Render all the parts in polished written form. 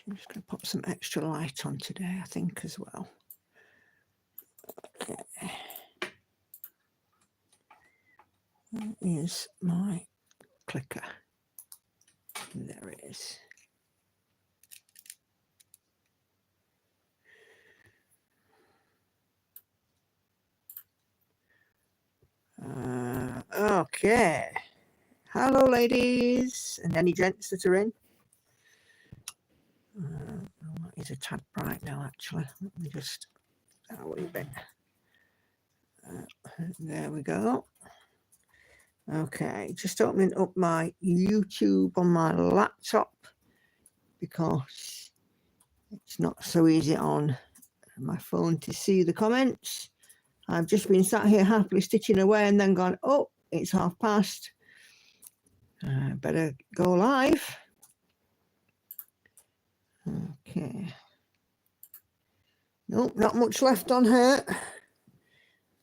I'm just going to put some extra light on today, I think, as well. Okay. Where is my clicker? There it is. Okay. Hello, ladies, and any gents that are in. It's a tad bright now, actually. Let me just a wee bit. There we go. Okay, just opening up my YouTube on my laptop because it's not so easy on my phone to see the comments. I've just been sat here happily stitching away and then gone, oh, it's past. Better go live. Okay. Nope, not much left on her.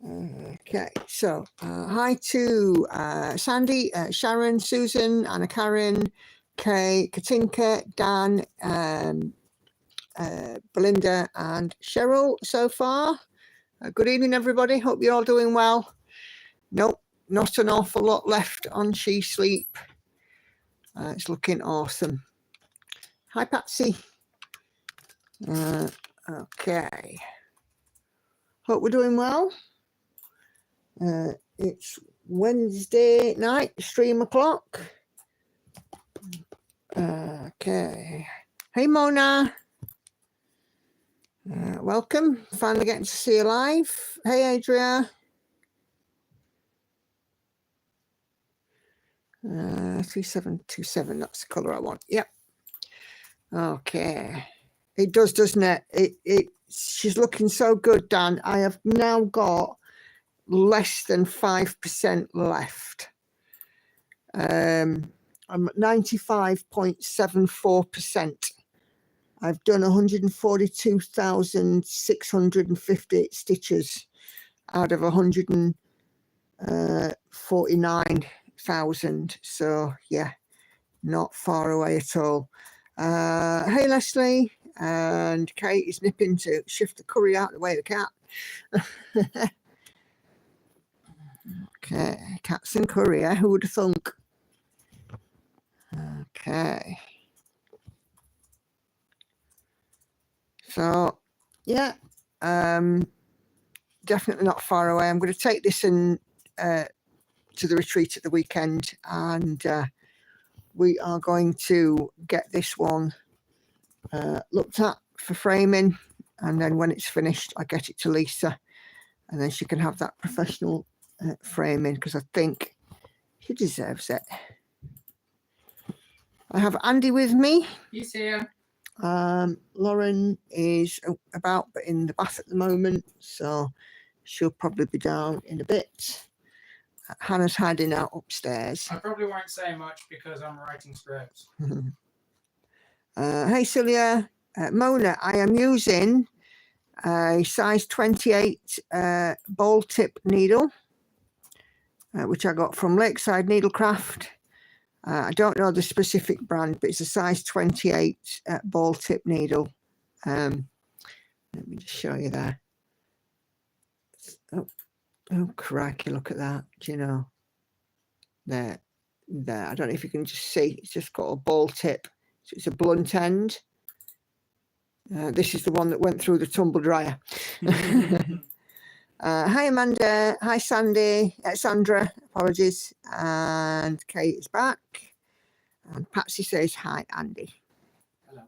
Okay, so hi to Sandy, Sharon, Susan, Anna Karen, Kay, Katinka, Dan, Belinda and Cheryl so far. Good evening, everybody. Hope you're all doing well. Nope, not an awful lot left on She Sleep. It's looking awesome. Hi, Patsy. Okay. Hope we're doing well. It's Wednesday night, stream o'clock. Okay. Hey, Mona. Welcome. Finally getting to see you live. Hey, Adria. 3727, that's the colour I want. Yep. Okay. It does, doesn't it? She's looking so good, Dan. I have now got less than 5% left. I'm at 95.74%. I've done 142,658 stitches out of 149,000. So yeah, not far away at all. Hey, Leslie. And Kate is nipping to shift the curry out of the way of the cat. Okay, cats and curry, eh? Who would have thunk? Okay. So, yeah, definitely not far away. I'm going to take this in to the retreat at the weekend, and we are going to get this one looked at for framing, and then when it's finished, I get it to Lisa, and then she can have that professional framing, because I think she deserves it. I have Andy with me. He's here. Lauren is about, but in the bath at the moment, so she'll probably be down in a bit. Hannah's hiding out upstairs. I probably won't say much because I'm writing scripts. Hey, Celia. Mona, I am using a size 28 ball tip needle, which I got from Lakeside Needlecraft. I don't know the specific brand, but it's a size 28 ball tip needle. Let me just show you there. Oh, crikey, look at that. Do you know? There. I don't know if you can just see. It's just got a ball tip. So it's a blunt end. This is the one that went through the tumble dryer. Hi, Amanda. Hi, Sandy. Sandra. Apologies. And Kate is back. And Patsy says, hi, Andy. Hello.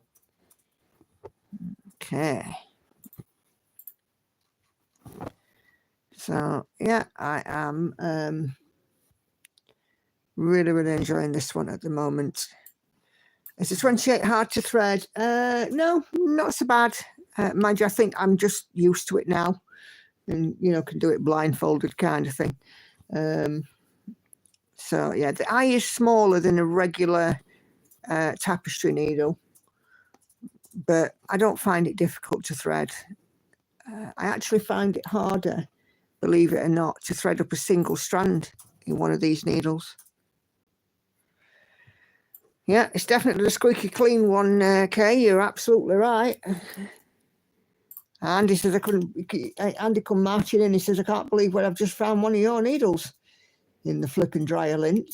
Okay. So, yeah, I am really, really enjoying this one at the moment. Is the 28 hard to thread? No, not so bad. Mind you, I think I'm just used to it now, and can do it blindfolded kind of thing. So yeah, the eye is smaller than a regular tapestry needle, but I don't find it difficult to thread. I actually find it harder, believe it or not, to thread up a single strand in one of these needles. Yeah, it's definitely the squeaky clean one, Kay. You're absolutely right. Andy says I couldn't. Andy come marching in. He says I can't believe where I've just found one of your needles in the flip and dryer lint.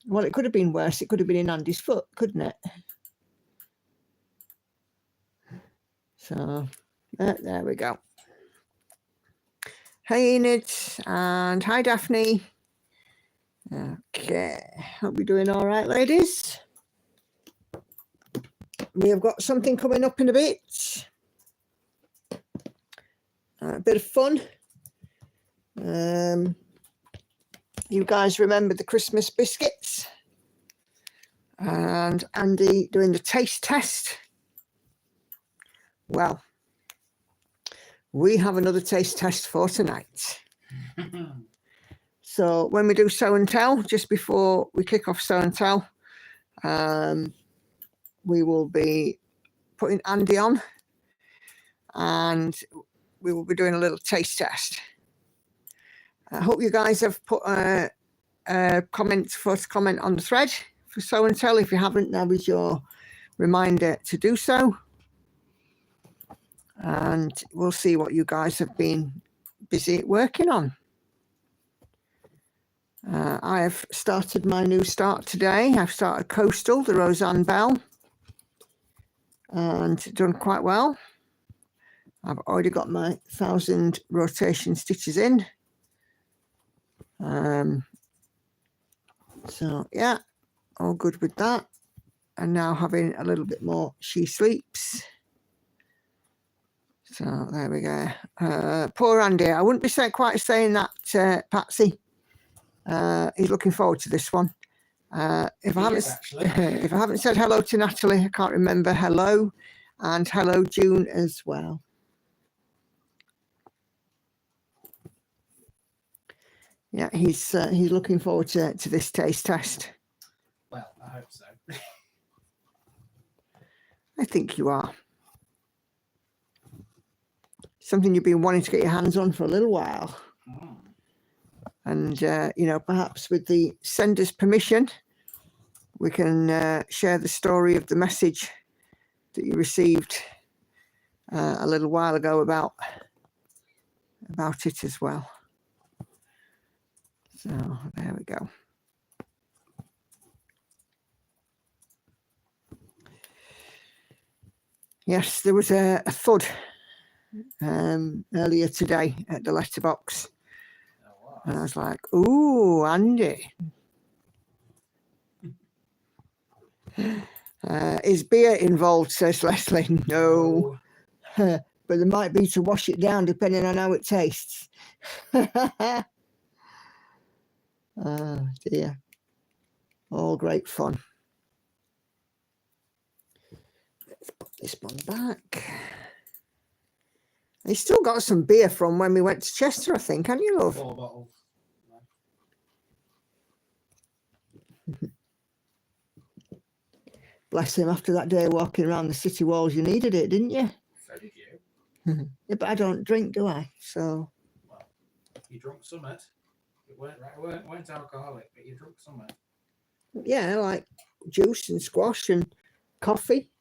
Well, it could have been worse. It could have been in Andy's foot, couldn't it? So there we go. Hey Enid and hi Daphne. Okay, hope you're doing all right, ladies. We have got something coming up in a bit. A bit of fun. You guys remember the Christmas biscuits? And Andy doing the taste test. Well, we have another taste test for tonight. So when we do show and tell, just before we kick off show and tell, we will be putting Andy on and we will be doing a little taste test. I hope you guys have put a comment on the thread for show and tell. If you haven't, now is your reminder to do so. And we'll see what you guys have been busy working on. I have started my new start today. I've started Coastal, the Roseanne Bell, and done quite well. I've already got my 1,000 rotation stitches in. So yeah, all good with that. And now having a little bit more She Sleeps. So there we go. Poor Andy. I wouldn't be quite saying that, Patsy. He's looking forward to this one. If I haven't said hello to Natalie, I can't remember. Hello, and hello June as well. Yeah, he's looking forward to this taste test. Well, I hope so. I think you are. Something you've been wanting to get your hands on for a little while. And, you know, perhaps with the sender's permission, we can share the story of the message that you received a little while ago about it as well. So there we go. Yes, there was a thud earlier today at the letterbox. And I was like, ooh, Andy. Is beer involved, says Leslie. No. But there might be to wash it down depending on how it tastes. Oh dear. All great fun. Let's put this one back. You still got some beer from when we went to Chester, I think, haven't you, love? 4 bottles. Bless him, after that day walking around the city walls, you needed it, didn't you? So did you. Yeah, but I don't drink, do I? So. Well, you drunk summit. It weren't alcoholic, but you drunk summit. Yeah, like juice and squash and coffee.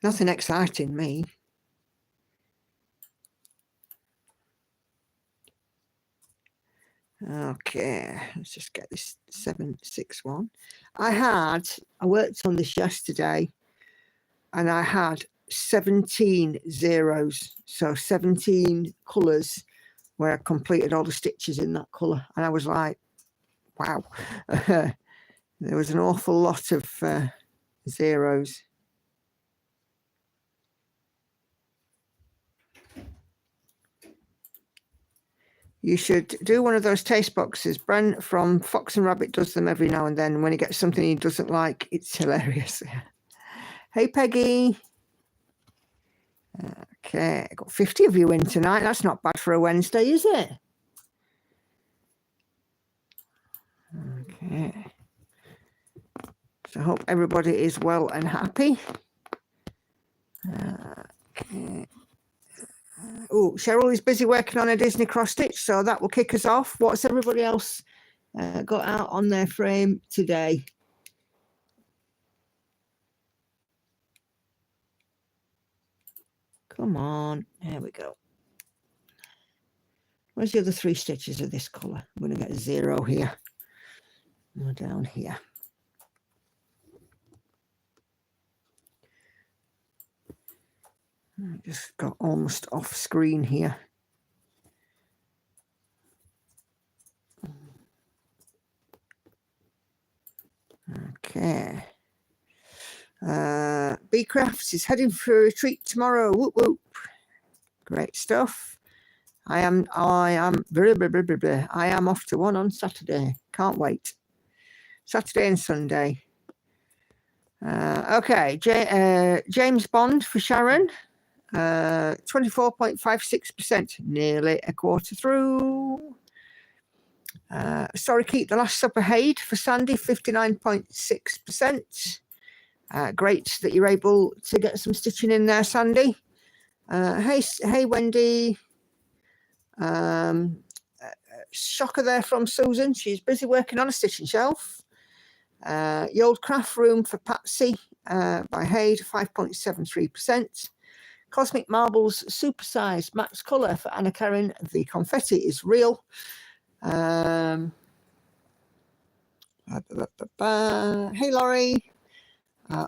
Nothing exciting, me. Okay, let's just get this 761. I worked on this yesterday and I had 17 zeros. So 17 colours where I completed all the stitches in that colour. And I was like, wow. There was an awful lot of zeros. You should do one of those taste boxes. Brent from Fox and Rabbit does them every now and then. When he gets something he doesn't like, it's hilarious. Hey, Peggy. Okay, got 50 of you in tonight. That's not bad for a Wednesday, is it? Okay. So I hope everybody is well and happy. Okay. Oh, Oh, Cheryl is busy working on a Disney cross stitch, so that will kick us off. What's everybody else got out on their frame today? Come on, there we go. Where's the other 3 stitches of this colour? I'm going to get a 0 here. Or down here. I just got almost off screen here. Okay. B Crafts is heading for a retreat tomorrow. Whoop whoop. Great stuff. I am I am off to one on Saturday. Can't wait. Saturday and Sunday. Okay, James Bond for Sharon. 24.56%, nearly a quarter through. Sorry, keep the Last Supper Haid for Sandy, 59.6%. Great that you're able to get some stitching in there, Sandy. Hey, Wendy. Shocker there from Susan. She's busy working on a stitching shelf. The Old Craft Room for Patsy by Haid, 5.73%. Cosmic Marbles Supersized Max Colour for Anna Karen. The confetti is real. Hey, Laurie.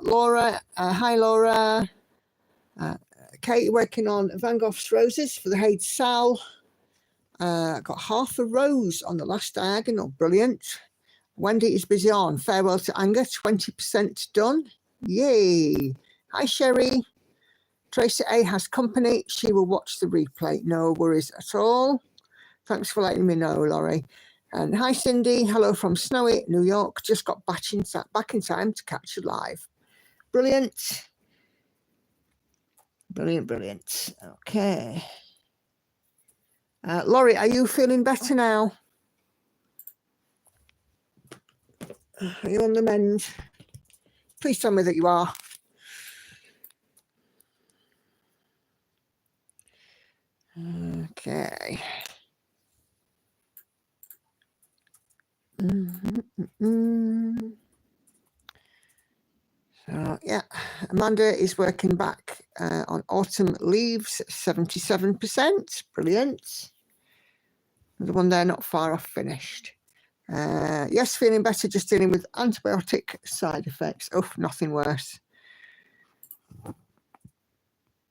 Laura. Hi, Laura. Kate working on Van Gogh's Roses for the Haid Sal. Got half a rose on the last diagonal. Brilliant. Wendy is busy on Farewell to Anger. 20% done. Yay. Hi, Sherry. Tracy A has company. She will watch the replay. No worries at all. Thanks for letting me know, Laurie. And hi, Cindy. Hello from snowy New York. Just got back in time to catch you live. Brilliant. Brilliant, brilliant. Okay. Laurie, are you feeling better now? Are you on the mend? Please tell me that you are. Okay. So, yeah, Amanda is working back on Autumn Leaves, 77%. Brilliant. The one there not far off finished. Yes, feeling better, just dealing with antibiotic side effects. Oh, nothing worse.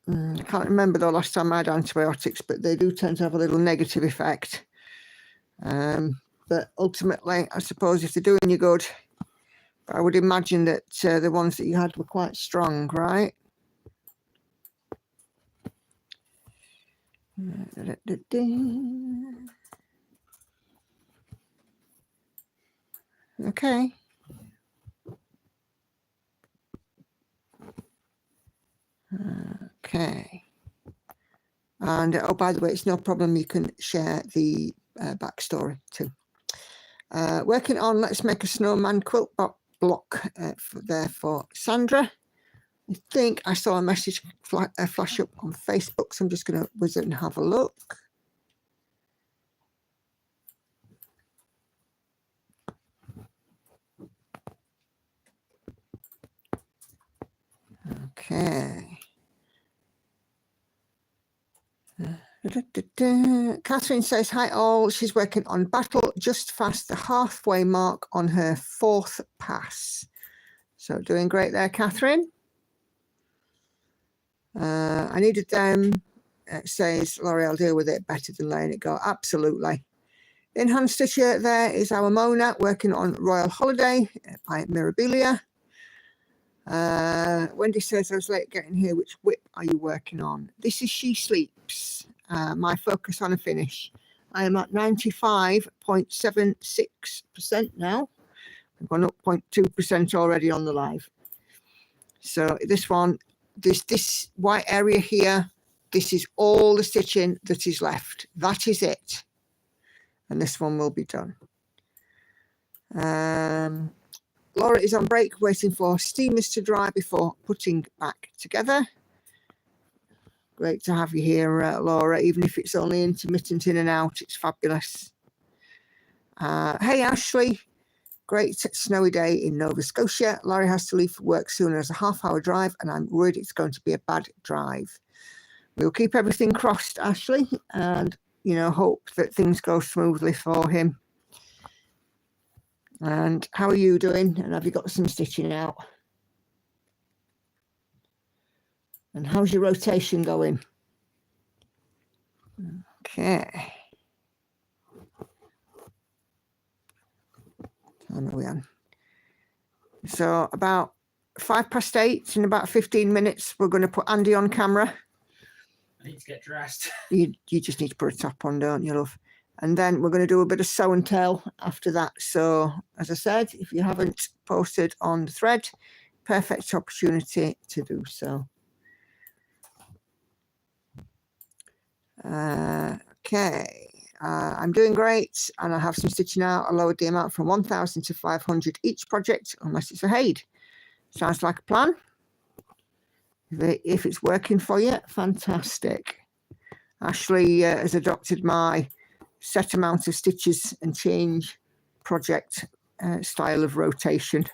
I can't remember the last time I had antibiotics, but they do tend to have a little negative effect. But ultimately, I suppose if they're doing you good, I would imagine that the ones that you had were quite strong, right? Okay. Okay. And oh, by the way, it's no problem. You can share the backstory too. Working on Let's Make a Snowman quilt block there for Sandra. I think I saw a message flash up on Facebook, so I'm just going to whiz it and have a look. Okay. Catherine says, hi all, she's working on Battle just past the halfway mark on her 4th pass. So doing great there, Catherine. I needed them, says Laurie, I'll deal with it better than letting it go. Absolutely. In hand stitcher, there is our Mona working on Royal Holiday by Mirabilia. Wendy says, I was late getting here. Which whip are you working on? This is She Sleeps. My focus on a finish. I am at 95.76% now. I've gone up 0.2% already on the live. So this one, this white area here, this is all the stitching that is left. That is it. And this one will be done. Laura is on break, waiting for steamers to dry before putting back together. Great to have you here, Laura, even if it's only intermittent in and out. It's fabulous. Hey, Ashley. Great snowy day in Nova Scotia. Laurie has to leave for work soon as a half-hour drive, and I'm worried it's going to be a bad drive. We'll keep everything crossed, Ashley, and, you know, hope that things go smoothly for him. And how are you doing? And have you got some stitching out? And how's your rotation going? Okay. Time are we on? So about 8:05, in about 15 minutes, we're going to put Andy on camera. I need to get dressed. You just need to put a top on, don't you, love? And then we're going to do a bit of show and tell after that. So, as I said, if you haven't posted on the thread, perfect opportunity to do so. Okay. I'm doing great, and I have some stitching out. I lowered the amount from 1,000 to 500 each project, unless it's a HAID. Sounds like a plan. If it's working for you, fantastic. Ashley has adopted my set amount of stitches and change project style of rotation.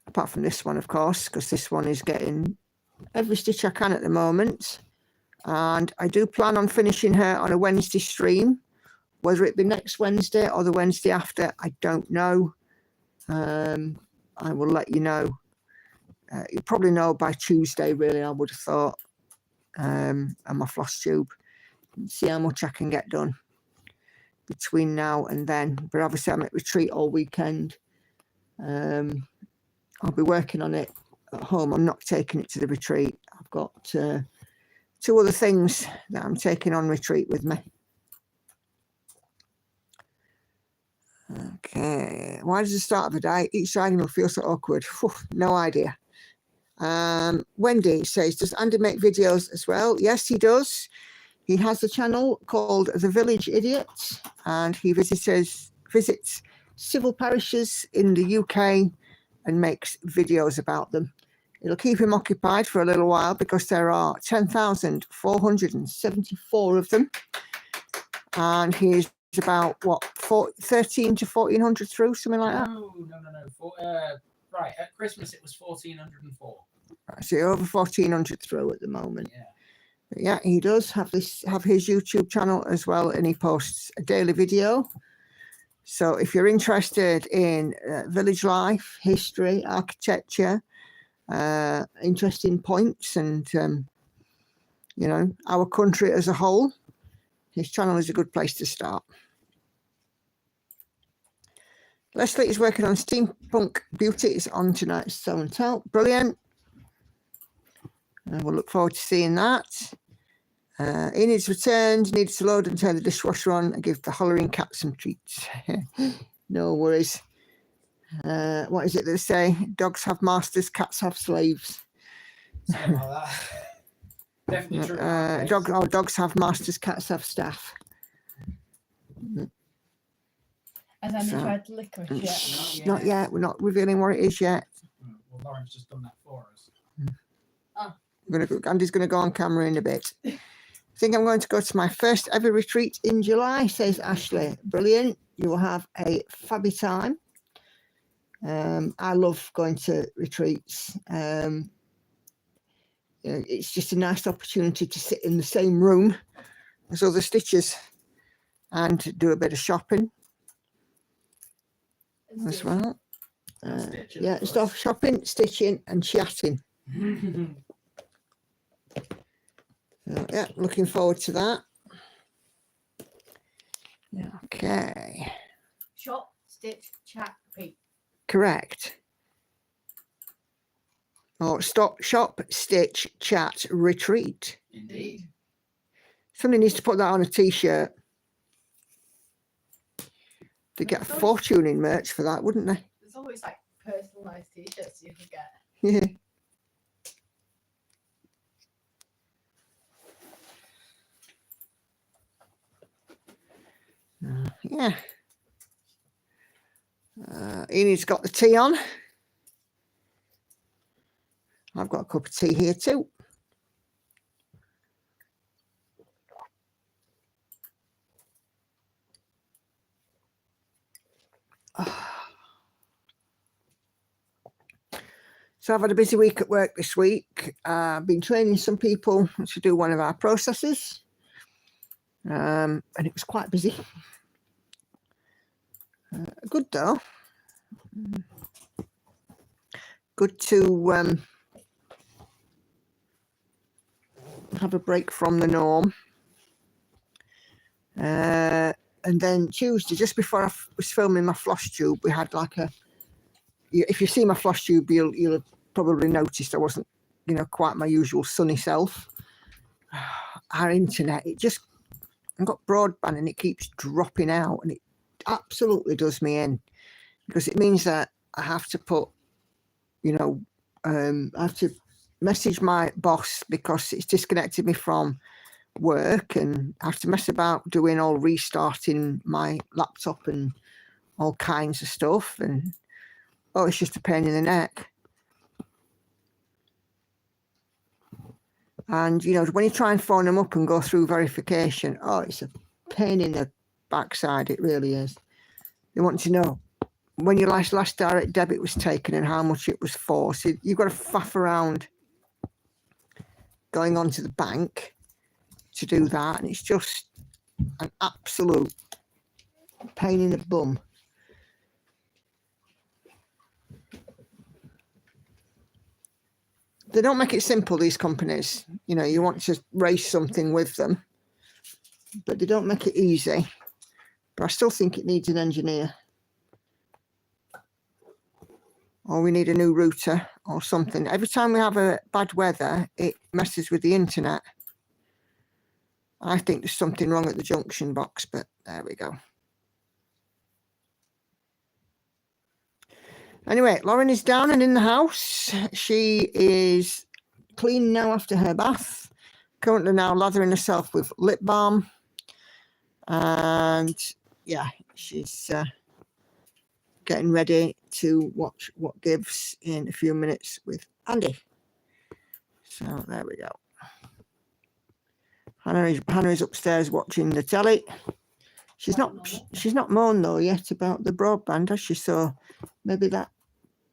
Apart from this one, of course, because this one is getting every stitch I can at the moment. And I do plan on finishing her on a Wednesday stream. Whether it be next Wednesday or the Wednesday after, I don't know. I will let you know. You probably know by Tuesday, really, I would have thought. And my floss tube. See how much I can get done between now and then. But obviously, I'm at retreat all weekend. I'll be working on it at home. I'm not taking it to the retreat. I've got 2 other things that I'm taking on retreat with me. Okay, why does the start of a day each side will feel so awkward? Whew, no idea. Wendy says, does Andy make videos as well? Yes, he does. He has a channel called The Village Idiot, and he visits civil parishes in the UK and makes videos about them. It'll keep him occupied for a little while because there are 10,474 of them, and he's about what 13 to 1,400 through, something like that. No. Right, at Christmas it was 1,404. Right, so over 1,400 through at the moment. Yeah. But yeah, he does have his YouTube channel as well, and he posts a daily video. So if you're interested in village life, history, architecture, interesting points, and you know, our country as a whole, his channel is a good place to start. Leslie is working on Steampunk Beauty. It's on tonight's Show and Tell. Brilliant. And we'll look forward to seeing that. Enid's returned. Needs to load and turn the dishwasher on and give the hollering cat some treats. No worries. What is it they say? Dogs have masters, cats have slaves. Something like that. Definitely true. Dogs have masters, cats have staff. And then they tried licorice yet? Not yet. We're not revealing what it is yet. Well, Lauren's just done that for us. Oh. Andy's going to go on camera in a bit. I think I'm going to go to my first ever retreat in July, says Ashley. Brilliant. You will have a fabby time. I love going to retreats. It's just a nice opportunity to sit in the same room as other stitchers and do a bit of shopping as well. Yeah, stuff, shopping, stitching and chatting. So, yeah, looking forward to that. Okay. Shop, stitch, chat, repeat. Correct. Or stop, shop, stitch, chat, retreat. Indeed. Somebody needs to put that on a t-shirt. They get a fortune in merch for that, wouldn't they? There's always like personalised t-shirts you can get. Yeah. Yeah. Enid's got the tea on. I've got a cup of tea here too. So I've had a busy week at work this week. I've been training some people to do one of our processes. And it was quite busy. Good though. Good to have a break from the norm. And then Tuesday, just before I was filming my floss tube, we had like a, if you see my floss tube, you'll have probably noticed I wasn't, you know, quite my usual sunny self. Our internet, I've got broadband and it keeps dropping out, and it absolutely does me in, because it means that I have to put, you know, I have to message my boss because it's disconnected me from work, and I have to mess about doing all restarting my laptop and all kinds of stuff, and it's just a pain in the neck. And you know, when you try and phone them up and go through verification, it's a pain in the backside, it really is. They want to know when your last direct debit was taken and how much it was for. So you've got to faff around going on to the bank to do that, and it's just an absolute pain in the bum. They don't make it simple, these companies. You know, you want to raise something with them, but they don't make it easy. But I still think it needs an engineer. Or we need a new router or something. Every time we have a bad weather, it messes with the internet. I think there's something wrong at the junction box, but there we go. Anyway, Lauren is down and in the house. She is clean now after her bath. Currently now lathering herself with lip balm. And yeah, she's getting ready to watch What Gives in a few minutes with Andy. So there we go. Hannah is upstairs watching the telly. She's not moaned though yet about the broadband, has she? So maybe that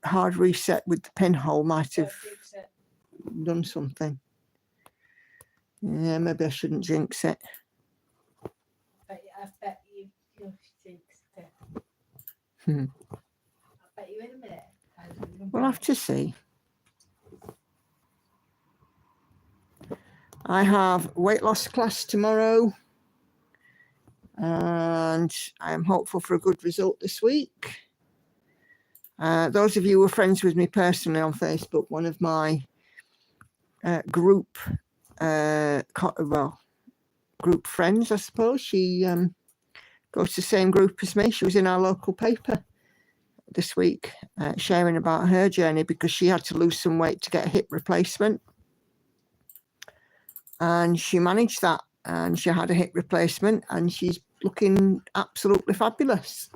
hard reset with the pinhole might have done something. Yeah, maybe I shouldn't jinx it. I bet you jinxed it. I bet you in a minute. We'll have to see. I have weight loss class tomorrow, and I am hopeful for a good result this week. Those of you who are friends with me personally on Facebook, one of my group friends, I suppose, she goes to the same group as me. She was in our local paper this week sharing about her journey, because she had to lose some weight to get a hip replacement. And she managed that, and she had a hip replacement, and she's looking absolutely fabulous.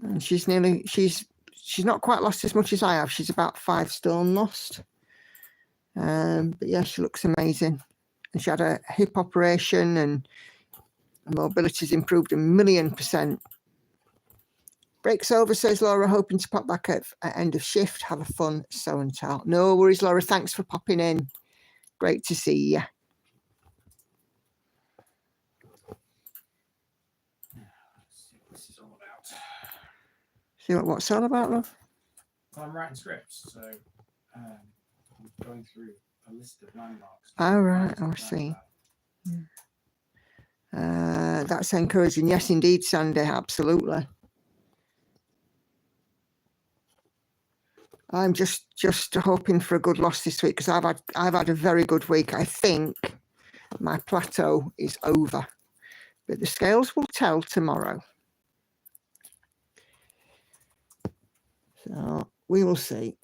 And she's not quite lost as much as I have. She's about 5 stone lost. But yeah, she looks amazing. And she had a hip operation, and mobility's improved 1,000,000%. Breaks over, says Laura, hoping to pop back at end of shift. Have a fun sew and tell. No worries, Laura. Thanks for popping in. Great to see you. See what this is all about. See what's all about, love? Well, I'm writing scripts, so I'm going through a list of landmarks. All right, I see. That's encouraging. Yes, indeed, Sandy. Absolutely. I'm just hoping for a good loss this week, because I've had a very good week. I think my plateau is over, but the scales will tell tomorrow. So we will see.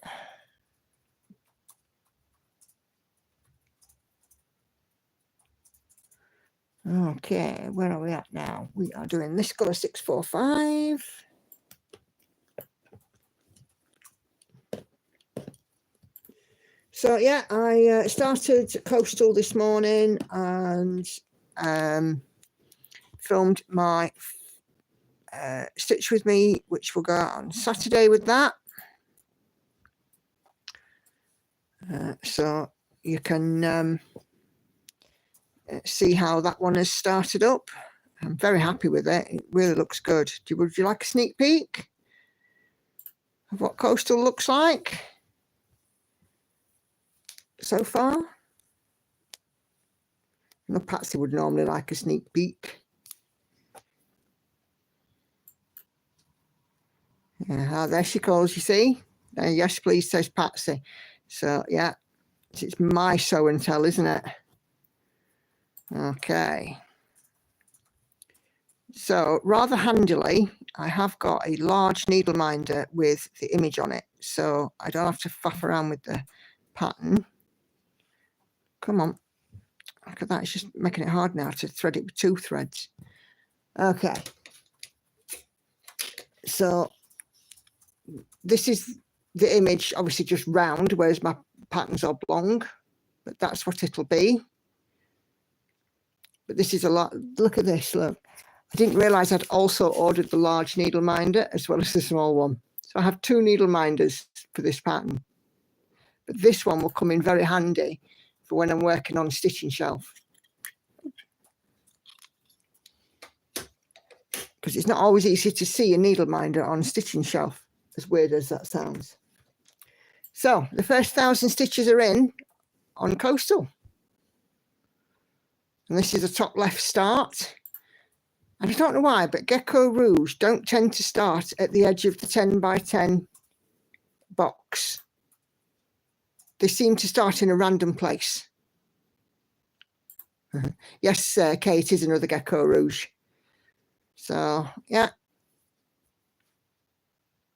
Okay, where are we at now? We are doing this colour 645. So yeah, I started Coastal this morning and filmed my Stitch With Me, which will go out on Saturday with that. So you can see how that one has started up. I'm very happy with it. It really looks good. Would you like a sneak peek of what Coastal looks like so far? No, Patsy would normally like a sneak peek. Yeah, there she calls, you see. Yes, please, says Patsy. So, yeah, it's my show and tell, isn't it? Okay. So, rather handily, I have got a large needle minder with the image on it. So, I don't have to faff around with the pattern. Come on. Look at that. It's just making it hard now to thread it with 2 threads. Okay. So, this is the image, obviously just round, whereas my pattern's oblong, but that's what it'll be. But this is a lot. Look at this, look. I didn't realise I'd also ordered the large needle minder as well as the small one. So I have 2 needle minders for this pattern. But this one will come in very handy for when I'm working on stitching shelf. Because it's not always easy to see a needle minder on a stitching shelf, as weird as that sounds. So the first 1,000 stitches are in on Coastal. And this is the top left start. And I don't know why, but Gecko Rouge don't tend to start at the edge of the 10 by 10 box. They seem to start in a random place. Yes, Kate is another Gecko Rouge. So, yeah.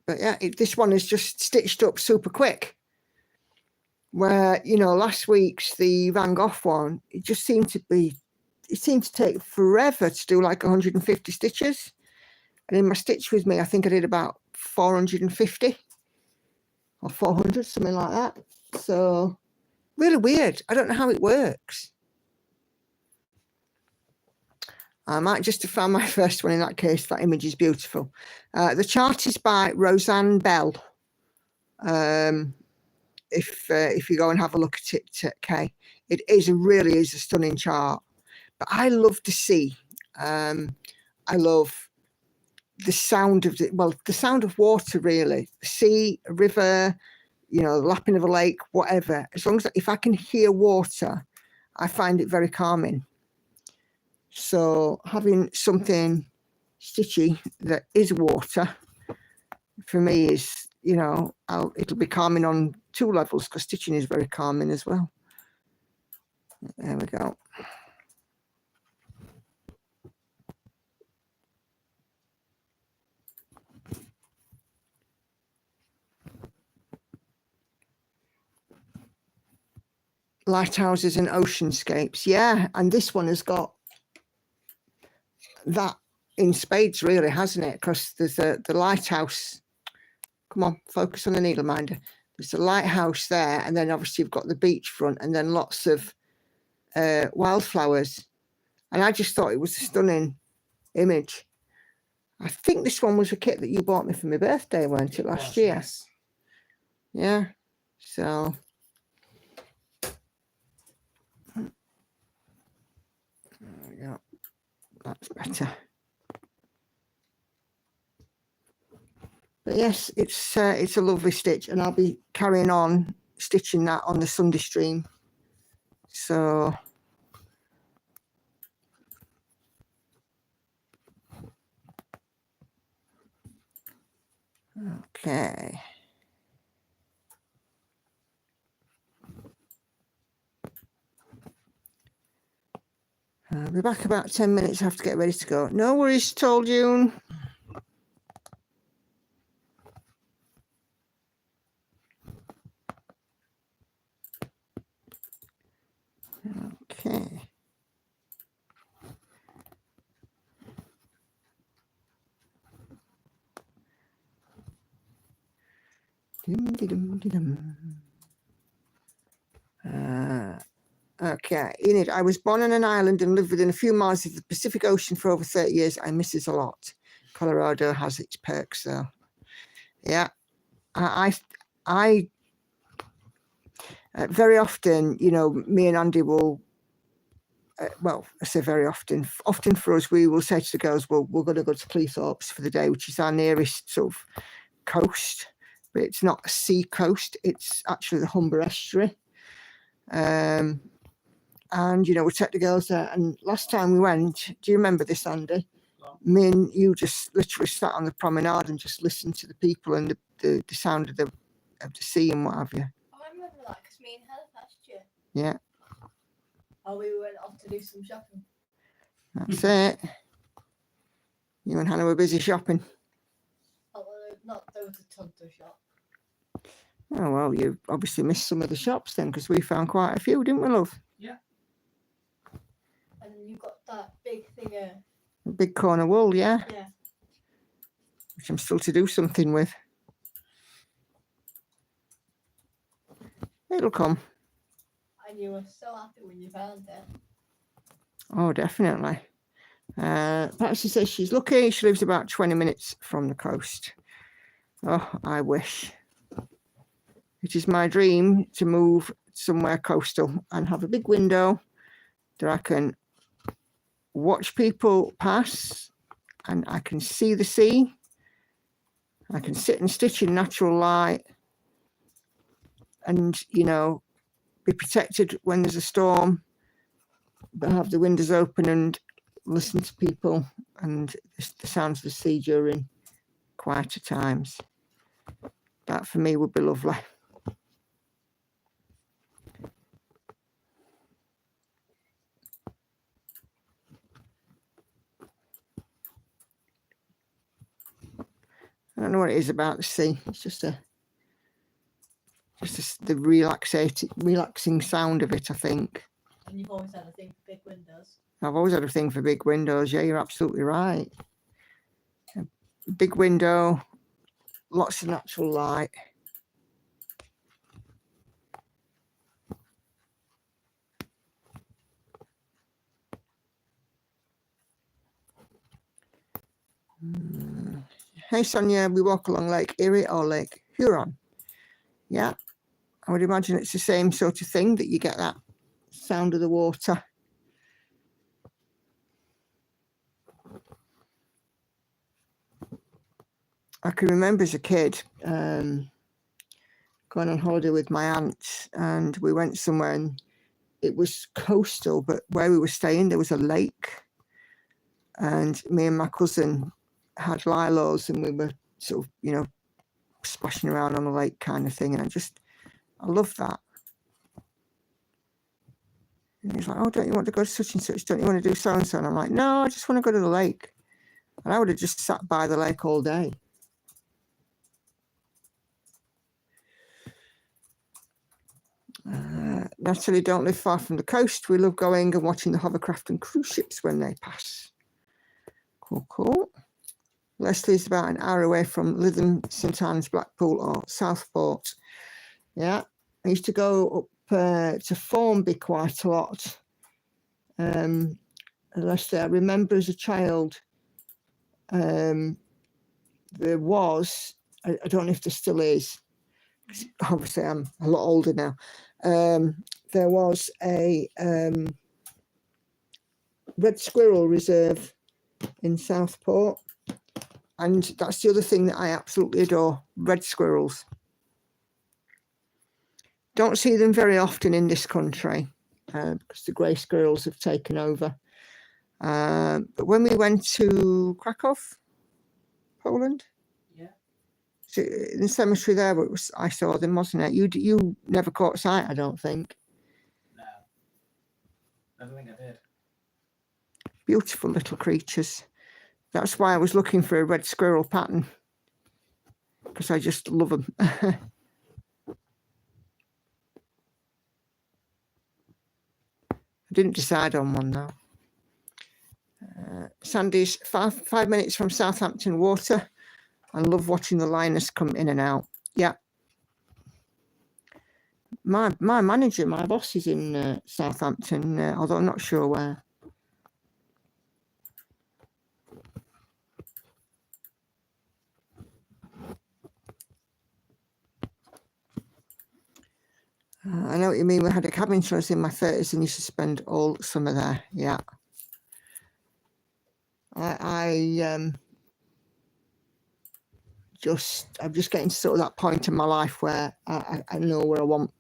But yeah, this one is just stitched up super quick. Where, you know, last week's, the Van Gogh one, it just seemed to be, it seemed to take forever to do like 150 stitches. And in my Stitch With Me, I think I did about 450 or 400, something like that. So, really weird. I don't know how it works. I might just have found my first one in that case. That image is beautiful. The chart is by Roseanne Bell. If you go and have a look at it, Kay, it really is a stunning chart. But I love the sea. I love the sound of the sound of water, really. The sea, a river, you know, the lapping of a lake, whatever. As long as if I can hear water, I find it very calming. So having something stitchy that is water for me is, you know, it'll be calming on 2 levels because stitching is very calming as well. There we go. Lighthouses and oceanscapes, yeah, and this one has got that in spades, really, hasn't it? Because there's the lighthouse. Come on, focus on the needle minder. There's the lighthouse there, and then obviously you've got the beachfront, and then lots of wildflowers. And I just thought it was a stunning image. I think this one was a kit that you bought me for my birthday, weren't it, last year? Yes. Yeah. So. There we go. That's better. But yes, it's a lovely stitch, and I'll be carrying on stitching that on the Sunday stream. So okay. I'll be back about 10 minutes. I have to get ready to go. No worries, told June. Okay. Dum, de, dum, de, dum. Okay, Enid, I was born on an island and lived within a few miles of the Pacific Ocean for over 30 years. I miss it a lot. Colorado has its perks, though. Yeah, I very often, you know, me and Andy will, well, I say very often for us, we will say to the girls, well, we're going to go to Cleethorpes for the day, which is our nearest sort of coast, but it's not a sea coast, it's actually the Humber Estuary. And, you know, we take the girls there. And last time we went, do you remember this, Andy? Me and you just literally sat on the promenade and just listened to the people and the sound of the sea and what have you. Oh, I remember that because me and Helen last year. Yeah. Oh, we went off to do some shopping. That's it. You and Hannah were busy shopping. Oh, well, there was a ton to shop. Oh, well, you obviously missed some of the shops then, because we found quite a few, didn't we, love? Yeah. And you got that big thing. A big corner wool, yeah. Yeah. Which I'm still to do something with. It'll come. And you were so happy when you found it. Oh, definitely. Patsy says she's lucky. She lives about 20 minutes from the coast. Oh, I wish. It is my dream to move somewhere coastal and have a big window that I can watch people pass and I can see the sea. I can sit and stitch in natural light and, you know, be protected when there's a storm, but have the windows open and listen to people and the sounds of the sea during quieter times. That for me would be lovely. I don't know what it is about the sea. It's just the relaxing sound of it, I think. And you've always had a thing for big windows. I've always had a thing for big windows. Yeah, you're absolutely right. A big window, lots of natural light. Hey, Sonia, we walk along Lake Erie or Lake Huron. Yeah, I would imagine it's the same sort of thing, that you get that sound of the water. I can remember as a kid going on holiday with my aunt, and we went somewhere and it was coastal, but where we were staying there was a lake, and me and my cousin had lilos and we were sort of, you know, splashing around on the lake kind of thing, and I love that. And he's like, oh, don't you want to go to such and such? Don't you want to do so and so? And I'm like, no, I just want to go to the lake. And I would have just sat by the lake all day. Natalie, don't live far from the coast. We love going and watching the hovercraft and cruise ships when they pass. Cool, cool. Leslie's about an hour away from Lytham, St Anne's, Blackpool or Southport. Yeah, I used to go up to Formby quite a lot. Leslie, I remember as a child, there was, I don't know if there still is, obviously I'm a lot older now, there was a red squirrel reserve in Southport. And that's the other thing that I absolutely adore, red squirrels. Don't see them very often in this country because the grey squirrels have taken over. But when we went to Krakow, Poland, yeah, so in the cemetery there, I saw them, wasn't it? You never caught sight, I don't think. No, I don't think I did. Beautiful little creatures. That's why I was looking for a red squirrel pattern, because I just love them. I didn't decide on one though. Sandy's 5 minutes from Southampton Water. I love watching the liners come in and out. Yeah. my manager, my boss is in Southampton, although I'm not sure where. I know what you mean. We had a cabin insurance in my 30s and used to spend all summer there. Yeah. I'm just getting to sort of that point in my life where I know where I want.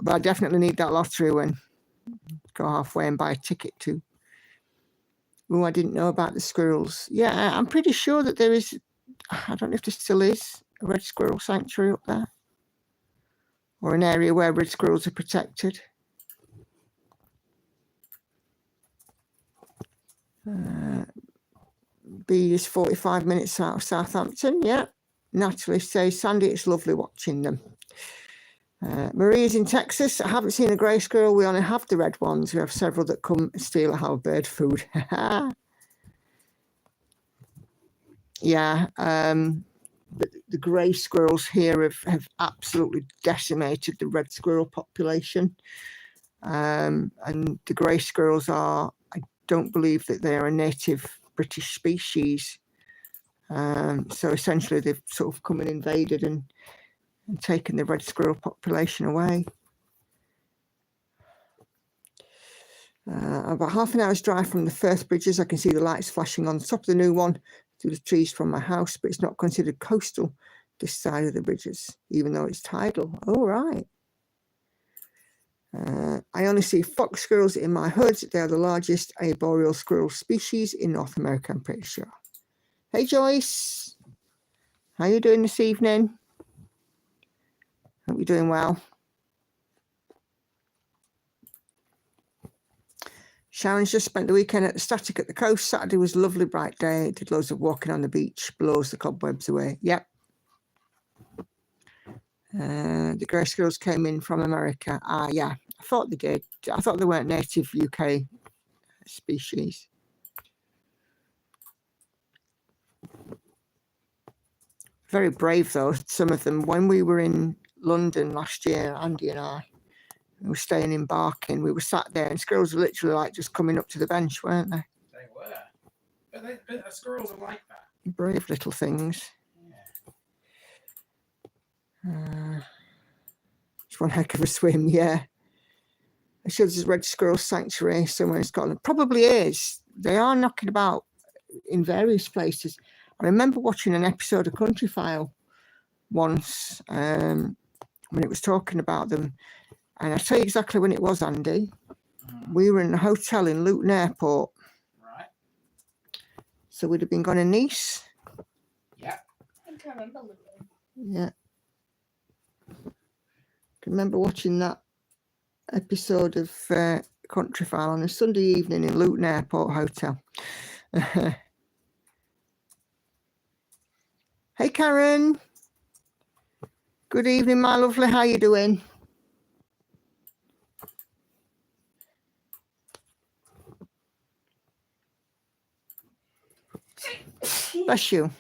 But I definitely need that lottery win. Go halfway and buy a ticket to. Oh, I didn't know about the squirrels. Yeah, I'm pretty sure that there is. I don't know if there still is a red squirrel sanctuary up there, or an area where red squirrels are protected. B is 45 minutes out of Southampton. Yeah. Natalie says, Sandy, it's lovely watching them. Maria's in Texas. I haven't seen a grey squirrel. We only have the red ones. We have several that come and steal our bird food. Yeah. The grey squirrels here have absolutely decimated the red squirrel population. And the grey squirrels I don't believe that they're a native British species. So essentially they've sort of come and invaded and taken the red squirrel population away. About half an hour's drive from the Firth bridges, I can see the lights flashing on the top of the new one through the trees from my house, but it's not considered coastal this side of the bridges, even though it's tidal. Oh, right. I only see fox squirrels in my hoods. They are the largest arboreal squirrel species in North America, I'm pretty sure. Hey, Joyce. How you doing this evening? Hope you're doing well. Sharon's just spent the weekend at the Static at the coast. Saturday was a lovely bright day. Did loads of walking on the beach, blows the cobwebs away. Yep. The grey squirrels came in from America. Yeah, I thought they did. I thought they weren't native UK species. Very brave though, some of them. When we were in London last year, Andy and I, we were staying in Barking. We were sat there and squirrels were literally like just coming up to the bench, weren't they? They were. But the squirrels are like that. Brave little things. It's one heck of a swim, yeah. It shows there's a red squirrel sanctuary somewhere in Scotland. Probably is. They are knocking about in various places. I remember watching an episode of Country File once when it was talking about them. And I'll tell you exactly when it was, Andy. We were in a hotel in Luton Airport. Right. So we'd have been going to Nice. Yeah. I can remember Luton. Yeah. I can remember watching that episode of Country File on a Sunday evening in Luton Airport Hotel. Hey, Karen. Good evening, my lovely. How you doing? Bless you.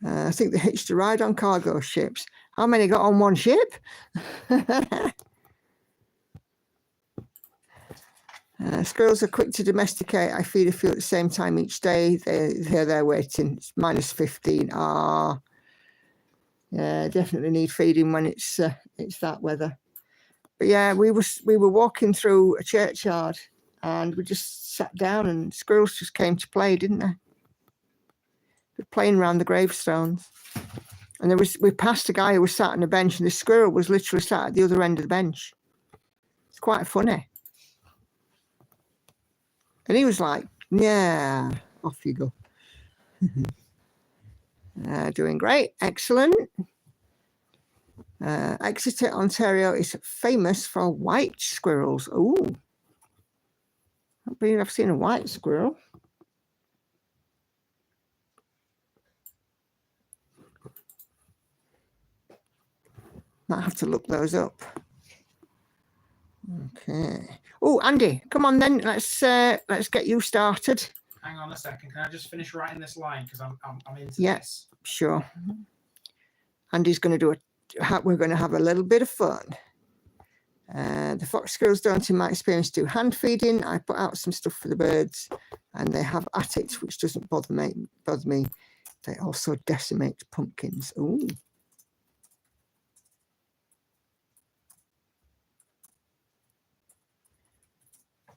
I think they hitched a ride on cargo ships. How many got on one ship? Squirrels are quick to domesticate. I feed a few at the same time each day. They're there waiting. It's minus 15. Yeah, definitely need feeding when it's that weather. But yeah, we were walking through a churchyard and we just sat down and squirrels just came to play, didn't they? They're playing around the gravestones. And we passed a guy who was sat on a bench and the squirrel was literally sat at the other end of the bench. It's quite funny. And he was like, yeah, off you go. Doing great. Excellent. Exeter, Ontario is famous for white squirrels. Oh, I don't believe I've seen a white squirrel. Might have to look those up. Okay. Oh, Andy, come on then. Let's get you started. Hang on a second. Can I just finish writing this line because I'm into yeah, this? Sure. Andy's going to do we're going to have a little bit of fun. The fox squirrels don't, in my experience, do hand feeding. I put out some stuff for the birds, and they have at it, which doesn't bother me. They also decimate pumpkins. Ooh.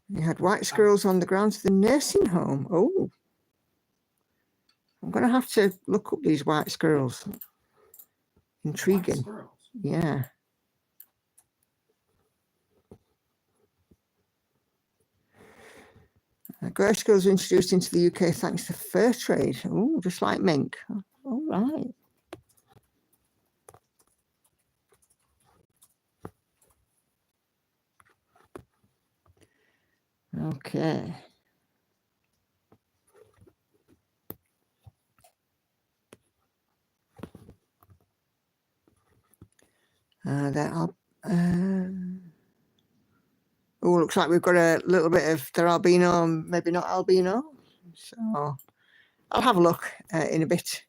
You had white squirrels on the grounds of the nursing home. Oh. I'm going to have to look up these white squirrels. Intriguing. White squirrels? Yeah. Grey squirrels were introduced into the UK thanks to fur trade. Oh, just like mink. All right. Okay. There are. Oh, looks like we've got a little bit of their albino, maybe not albino. So I'll have a look in a bit.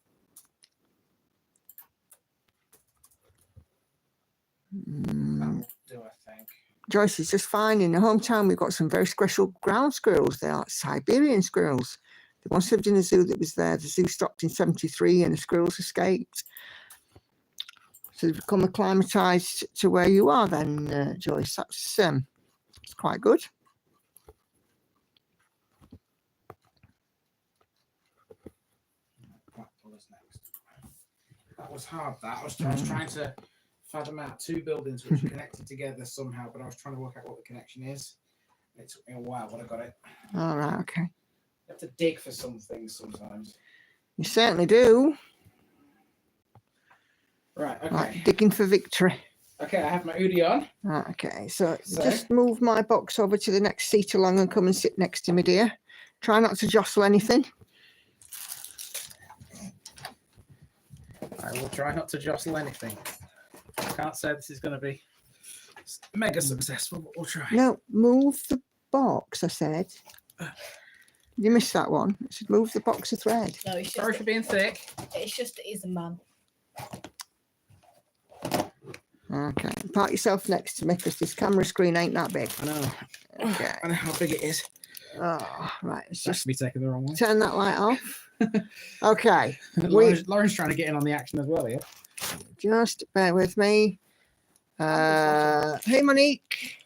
That'll do, I think. Joyce is just fine. In the hometown, we've got some very special ground squirrels. They are Siberian squirrels. They once lived in a zoo that was there. The zoo stopped in 1973 and the squirrels escaped. So they've become acclimatized to where you are then, Joyce. That's quite good. Blackpool is next. That was hard, that. I was trying to fathom out two buildings which are connected together somehow, but I was trying to work out what the connection is. It took me a while, but I got it. All right, okay. You have to dig for some things sometimes. You certainly do. Right, okay. Right, digging for victory. Okay, I have my Udi on. Right, okay, so just move my box over to the next seat along and come and sit next to me, dear. Try not to jostle anything. I will try not to jostle anything. I can't say this is going to be mega successful, but we'll try. No, move the box, I said. You missed that one. I said move the box of thread. No, it's Sorry just, for being thick. it's just, he's a man. Okay, park yourself next to me because this camera screen ain't that big. I know. Okay. I know how big it is. Oh, right. Let's Just just be taking the wrong way. turn that light off. Okay. Lauren's trying to get in on the action as well here. Just bear with me. Hey, Monique.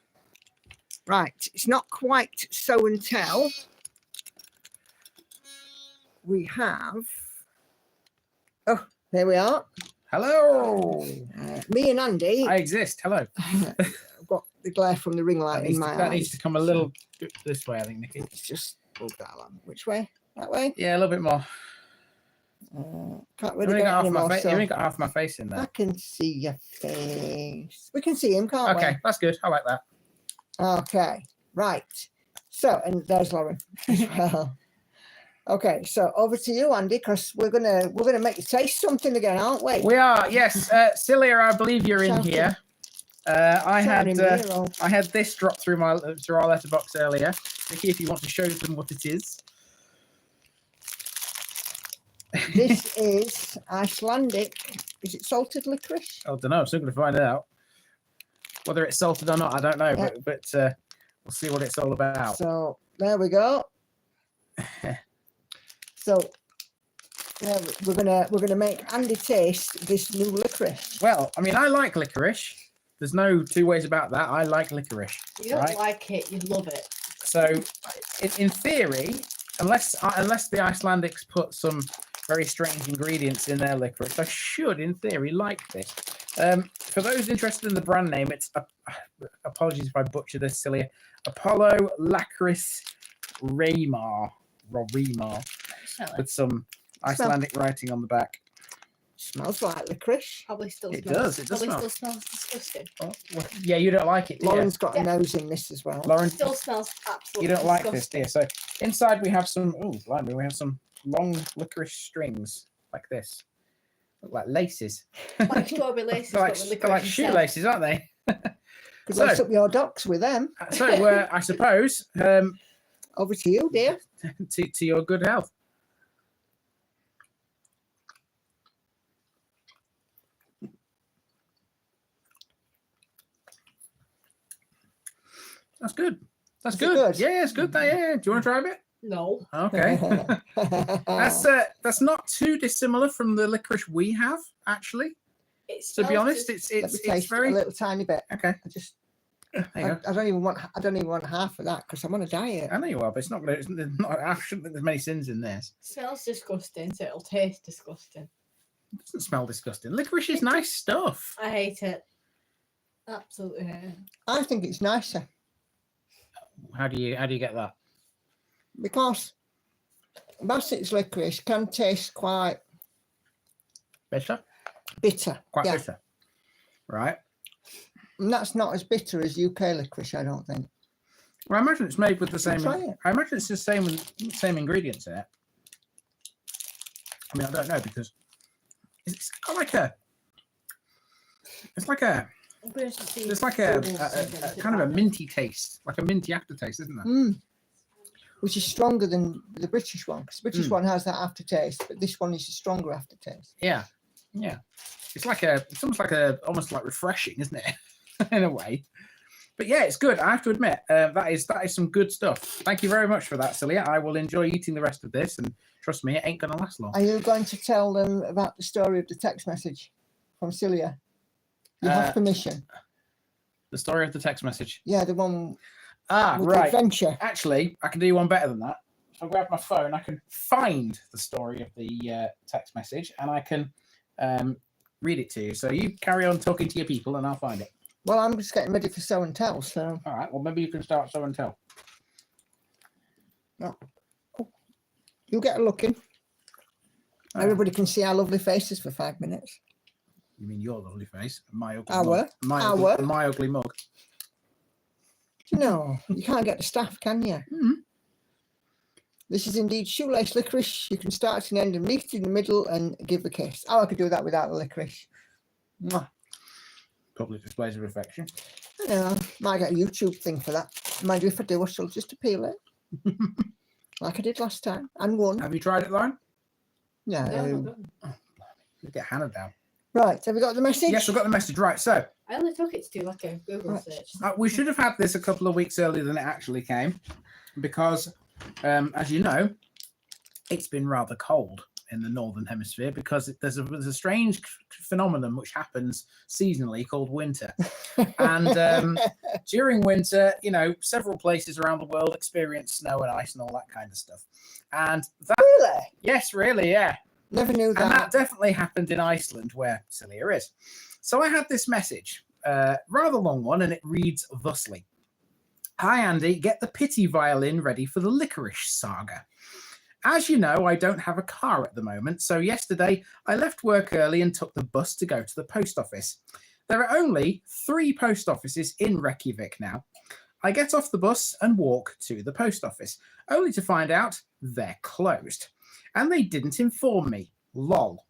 Right. It's not quite show and tell. We have. Oh, there we are. Hello. Me and Andy. I exist. Hello. I've got the glare from the ring light in my That needs eyes. to come a little this way, I think, Nikki. Let's just move that along. Which way? That way? Yeah, a little bit more. Can't You really only get got half my anymore, face. so You only got half my face in I there. can see your face. We can see him, can't Okay, that's good. I like that. we? Okay, right. So, and there's Lauren as well. Okay, so over to you, Andy, because we're gonna make you taste something again, aren't we? We are, yes. Celia, I believe you're in Shouting. here. I Shouting had hero. I had this drop through our letterbox earlier. Nikki, if you want to show them what it is. This is Icelandic. Is it salted licorice? I don't know. I'm still going to find out whether it's salted or not. I don't know, Yeah. but we'll see what it's all about. So there we go. So yeah, we're gonna make Andy taste this new licorice. Well, I mean, I like licorice. There's no two ways about that. I like licorice. You don't Right. like it, you love it. So, in theory, unless the Icelandics put some very strange ingredients in their licorice, I should, in theory, like this. For those interested in the brand name, it's apologies if I butcher this, Celia. Apollo Licorice Reymar, with some Icelandic writing on the back. Smells like licorice. Probably still It smells. does, it does Probably smell. still smells disgusting. Oh, well, yeah, you don't like it, do you? Lauren's got a Yeah. nose in this as well. Lauren, Still smells absolutely you don't like this, disgusting. dear. So inside we have some. Oh, blimey, we have some long licorice strings like this, look like laces. Like strawberry laces, They're like, but with they're like licorice instead. shoelaces, aren't they? Could So- lace up your docks with them. So I suppose Over to you, dear. to your good health. That's good. That's Is it good. good? Yeah, it's good. Yeah. Do you want to try a bit? No. Okay. That's not too dissimilar from the licorice we have, actually. To be honest, it's Let me it's taste very a little tiny bit. okay. I just There you go. I don't even want half of that because I'm on a diet. I know you are, but it's not gonna. There's not. I shouldn't think there's many sins in this. smells disgusting, so it'll taste disgusting. It doesn't smell disgusting. Licorice is nice stuff. I hate it. Absolutely hate it. I think it's nicer How do you get that? because Bassett's licorice can taste quite Bitter? bitter. Quite yeah. bitter. Right. And that's not as bitter as UK licorice, I don't think. Well, I imagine it's made with the same. Try it. I imagine it's the same ingredients in it. I mean, I don't know because it's got like a. It's like a. There's like a kind of a minty taste, like a minty aftertaste, isn't there? Mm. Which is stronger than the British one, because the British one has that aftertaste, but this one is a stronger aftertaste. Yeah, yeah. It's almost like refreshing, isn't it? In a way. But yeah, it's good. I have to admit, that is some good stuff. Thank you very much for that, Celia. I will enjoy eating the rest of this, and trust me, it ain't gonna last long. Are you going to tell them about the story of the text message from Celia? You have permission. The story of the text message. Yeah, the one Ah, with the right. adventure. Actually, I can do one better than that. If I grab my phone, I can find the story of the text message, and I can read it to you. So you carry on talking to your people, and I'll find it. Well, I'm just getting ready for show and tell, so. All right. Well, maybe you can start show and tell. No. Oh. You get a look in. Everybody can see our lovely faces for 5 minutes. You mean your lovely face? My ugly Our? mug. My ugly mug. No, you can't get the staff, can you? Mm-hmm. This is indeed shoelace licorice. You can start and end and meet in the middle and give a kiss. Oh, I could do that without the licorice. Mwah. Public displays of affection. I know, might get a YouTube thing for that. Mind you, if I do, I shall just appeal it. Like I did last time, and won. Have you tried it, Lauren? No. No, You get Hannah down. Right, have you got the message? Yes, I've got the message. Right, so I only took it to do like a Google Right. search. we should have had this a couple of weeks earlier than it actually came, because, as you know, it's been rather cold in the northern hemisphere because there's a strange phenomenon which happens seasonally called winter, and during winter, you know, several places around the world experience snow and ice and all that kind of stuff, and that Really? yes, really, yeah. Never knew And that that. definitely happened in Iceland, where Celia is. So I had this message, rather long one, and it reads thusly. Hi, Andy. Get the pity violin ready for the licorice saga. As you know, I don't have a car at the moment, so yesterday I left work early and took the bus to go to the post office. There are only 3 post offices in Reykjavik now. I get off the bus and walk to the post office, only to find out they're closed. And they didn't inform me. Lol.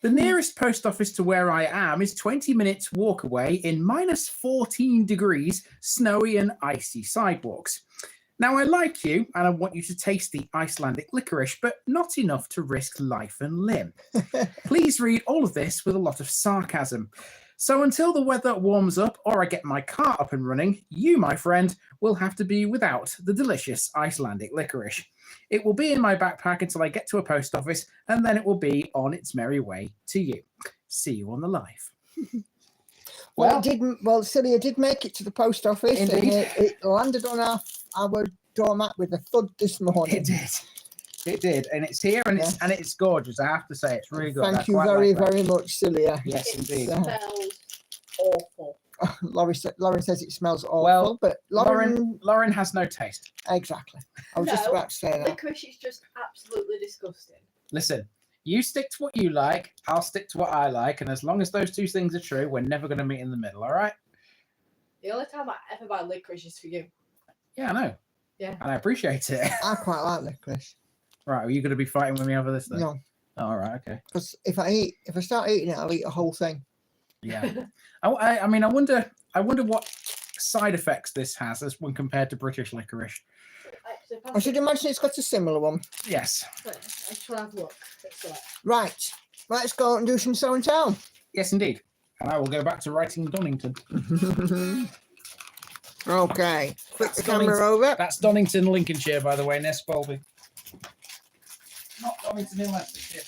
The nearest post office to where I am is 20 minutes walk away in minus 14 degrees, snowy and icy sidewalks. Now, I like you and I want you to taste the Icelandic licorice, but not enough to risk life and limb. Please read all of this with a lot of sarcasm. So until the weather warms up or I get my car up and running, you, my friend, will have to be without the delicious Icelandic licorice. It will be in my backpack until I get to a post office, and then it will be on its merry way to you. See you on the live. Well, Celia did make it to the post office. Indeed. And it landed on our doormat with a thud this morning. It did. It did, and it's here, and it's gorgeous. I have to say, it's really good. Thank you very much, Celia. Yes, It indeed. smells awful. Lauren says it smells awful, Well, but Lauren has no taste. Exactly. I was just No, about to say that. Licorice is just absolutely disgusting. Listen, you stick to what you like, I'll stick to what I like, and as long as those two things are true, we're never going to meet in the middle, all right? The only time I ever buy licorice is for you. Yeah, I know. Yeah. And I appreciate it. I quite like licorice. Right, are you going to be fighting with me over this then? No, All right, okay. because if I start eating it, I'll eat a whole thing. Yeah. I mean, I wonder what side effects this has as when compared to British licorice. I should imagine it's got a similar one. Yes. I shall have a look. Right, let's go and do some show and tell. Yes, indeed. And I will go back to writing Donington. Okay, flip the That's camera over. That's Donington, Lincolnshire, by the way, Ness Bowlby. Not Donington in Leicestershire.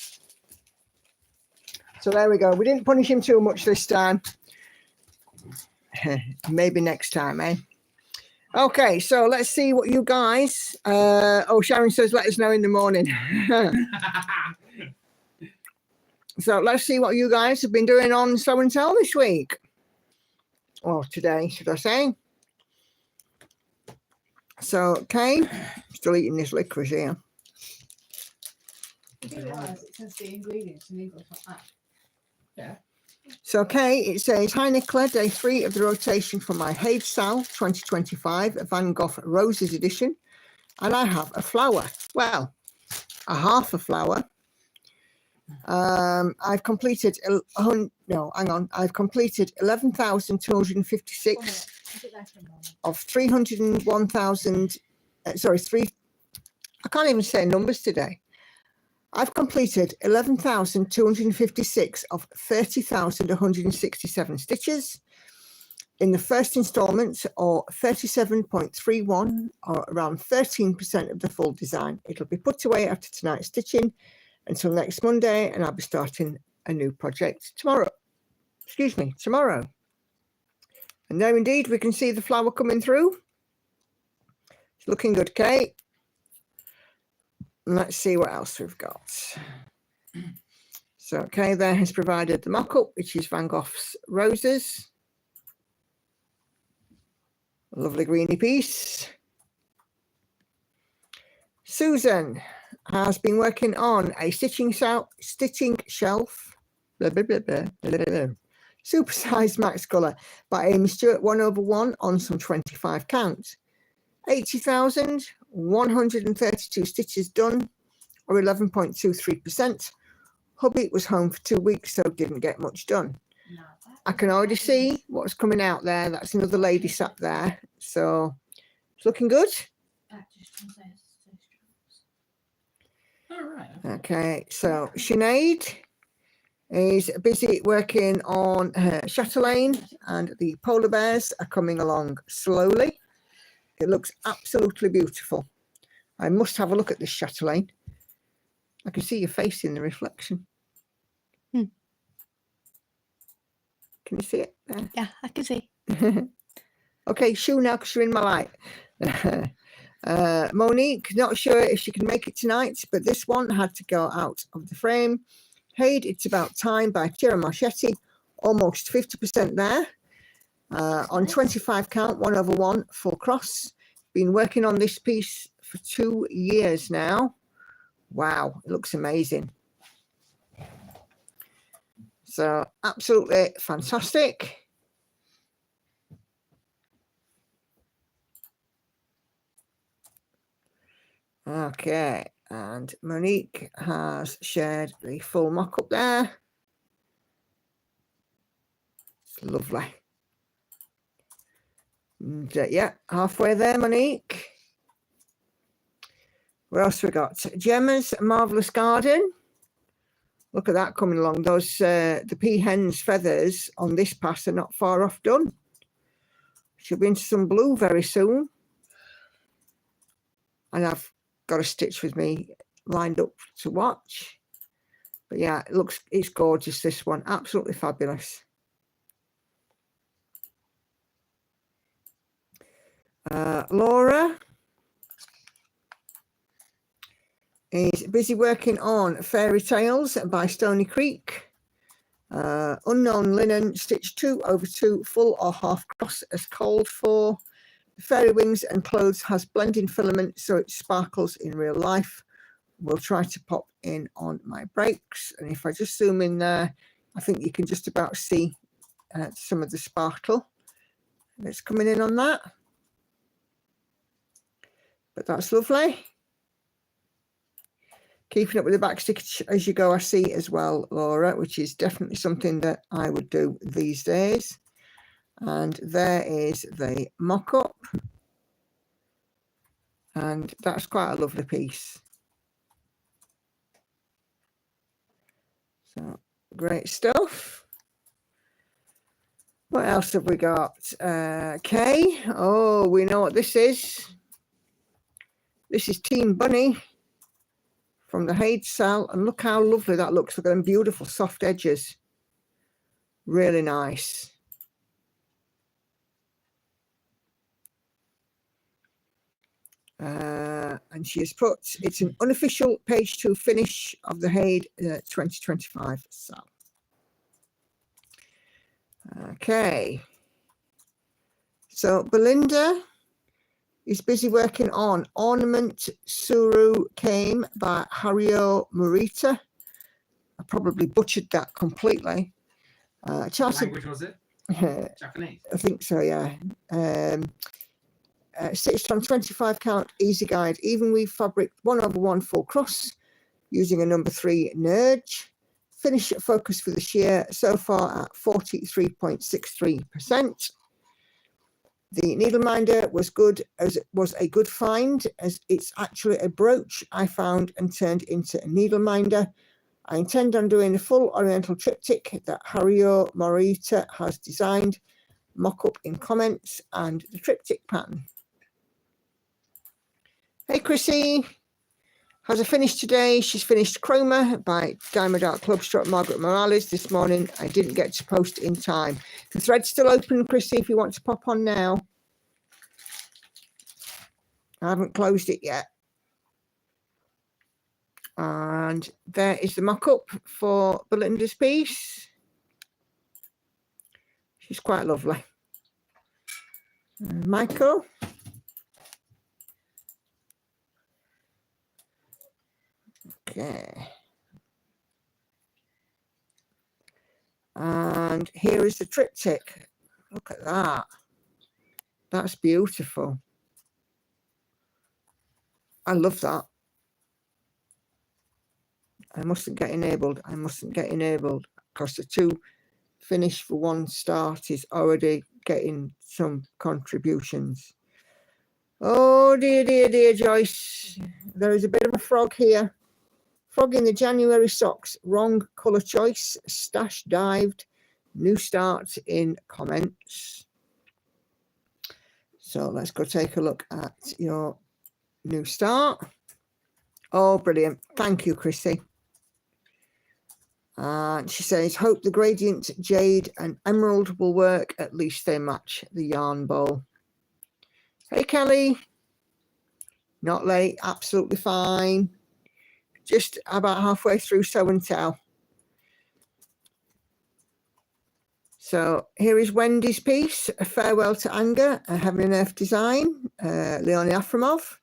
So there we go. We didn't punish him too much this time. Maybe next time, eh? Okay, so let's see what you guys. Oh, Sharon says let us know in the morning. So let's see what you guys have been doing on Show and Tell this week. Or today, should I say? So, Kay, still eating this licorice here. You do realise it says the ingredients in English like that. Yeah. So, Kay, it says, hi, Nicola, day 3 of the rotation for my Have Sal 2025 Van Gogh Roses edition. And I have a flower. Well, a half a flower. I've completed, I've completed 11,256 of 301,000, I can't even say numbers today. I've completed 11,256 of 30,167 stitches in the first instalment, or 37.31, or around 13% of the full design. It'll be put away after tonight's stitching until next Monday, and I'll be starting a new project tomorrow. Tomorrow. And there indeed, we can see the flower coming through. It's looking good, Kate. And let's see what else we've got. So, Kay there has provided the mock-up, which is Van Gogh's Roses. A lovely greeny piece. Susan has been working on a stitching shelf, supersized max colour by Amy Stewart 1/1 on some 25 count. 80,132 stitches done, or 11.23%. Hubby was home for 2 weeks, so didn't get much done. No, I can already see what's coming out there. That's another lady sat there. So it's looking good. All right. Okay, so Sinead is busy working on her chatelaine, and the polar bears are coming along slowly. It looks absolutely beautiful. I must have a look at this chatelaine. I can see your face in the reflection. Can you see it there? Yeah, I can see. Okay, shoo now because you're in my light. Monique, not sure if she can make it tonight, but this one had to go out of the frame. Haid, It's About Time by Tira Marchetti, almost 50% there. On 25 count, 1/1, full cross. Been working on this piece for 2 years now. Wow, it looks amazing. So absolutely fantastic. Okay, and Monique has shared the full mock-up there. It's lovely. And, yeah, halfway there, Monique. What else we got? Gemma's Marvellous Garden. Look at that coming along. Those the peahen's feathers on this pass are not far off done. She'll be into some blue very soon. And I've got a stitch with me lined up to watch. But yeah, it's gorgeous, this one. Absolutely fabulous. Laura is busy working on Fairy Tales by Stony Creek. Unknown Linen, stitch 2/2, full or half cross as called for. The fairy wings and clothes has blending filament so it sparkles in real life. We'll try to pop in on my breaks. And if I just zoom in there, I think you can just about see some of the sparkle that's coming in on that. But that's lovely. Keeping up with the back stitch as you go, I see as well, Laura, which is definitely something that I would do these days. And there is the mock-up. And that's quite a lovely piece. So, great stuff. What else have we got? Kay. Oh, we know what this is. This is Team Bunny from the Haid cell. And look how lovely that looks. Look at them beautiful soft edges. Really nice. And she has put, it's an unofficial page 2 finish of the Haid 2025 cell. Okay. So Belinda is busy working on Ornament Suru Came by Hario Morita. I probably butchered that completely. What language was it? Japanese? I think so, yeah. Stitched on 25 count easy guide, even weave fabric 1/1 full cross using a number 3 nudge. Finish focus for this year so far at 43.63%. The needle minder was good, as it was a good find, as it's actually a brooch I found and turned into a needle minder. I intend on doing a full oriental triptych that Hario Morita has designed. Mock up in comments and the triptych pattern. Hey Chrissy, has a finish today. She's finished Chroma by Diamond Art Club / Margaret Morales this morning. I didn't get to post in time. The thread's still open, Chrissy, if you want to pop on now. I haven't closed it yet. And there is the mock-up for Belinda's piece. She's quite lovely. Michael. Okay. And here is the triptych. Look at that. That's beautiful. I love that. I mustn't get enabled. I mustn't get enabled because the 2 finish for 1 start is already getting some contributions. Oh dear, dear, dear, Joyce. There is a bit of a frog here. Frog in the January socks. Wrong colour choice. Stash dived. New start in comments. So let's go take a look at your new start. Oh, brilliant. Thank you, Chrissy. And she says, hope the gradient, jade and emerald will work. At least they match the yarn bowl. Hey, Kelly. Not late. Absolutely fine. Just about halfway through Show and Tell. So here is Wendy's piece, A Farewell to Anger, a Heaven and Earth design, Leonie Afremov.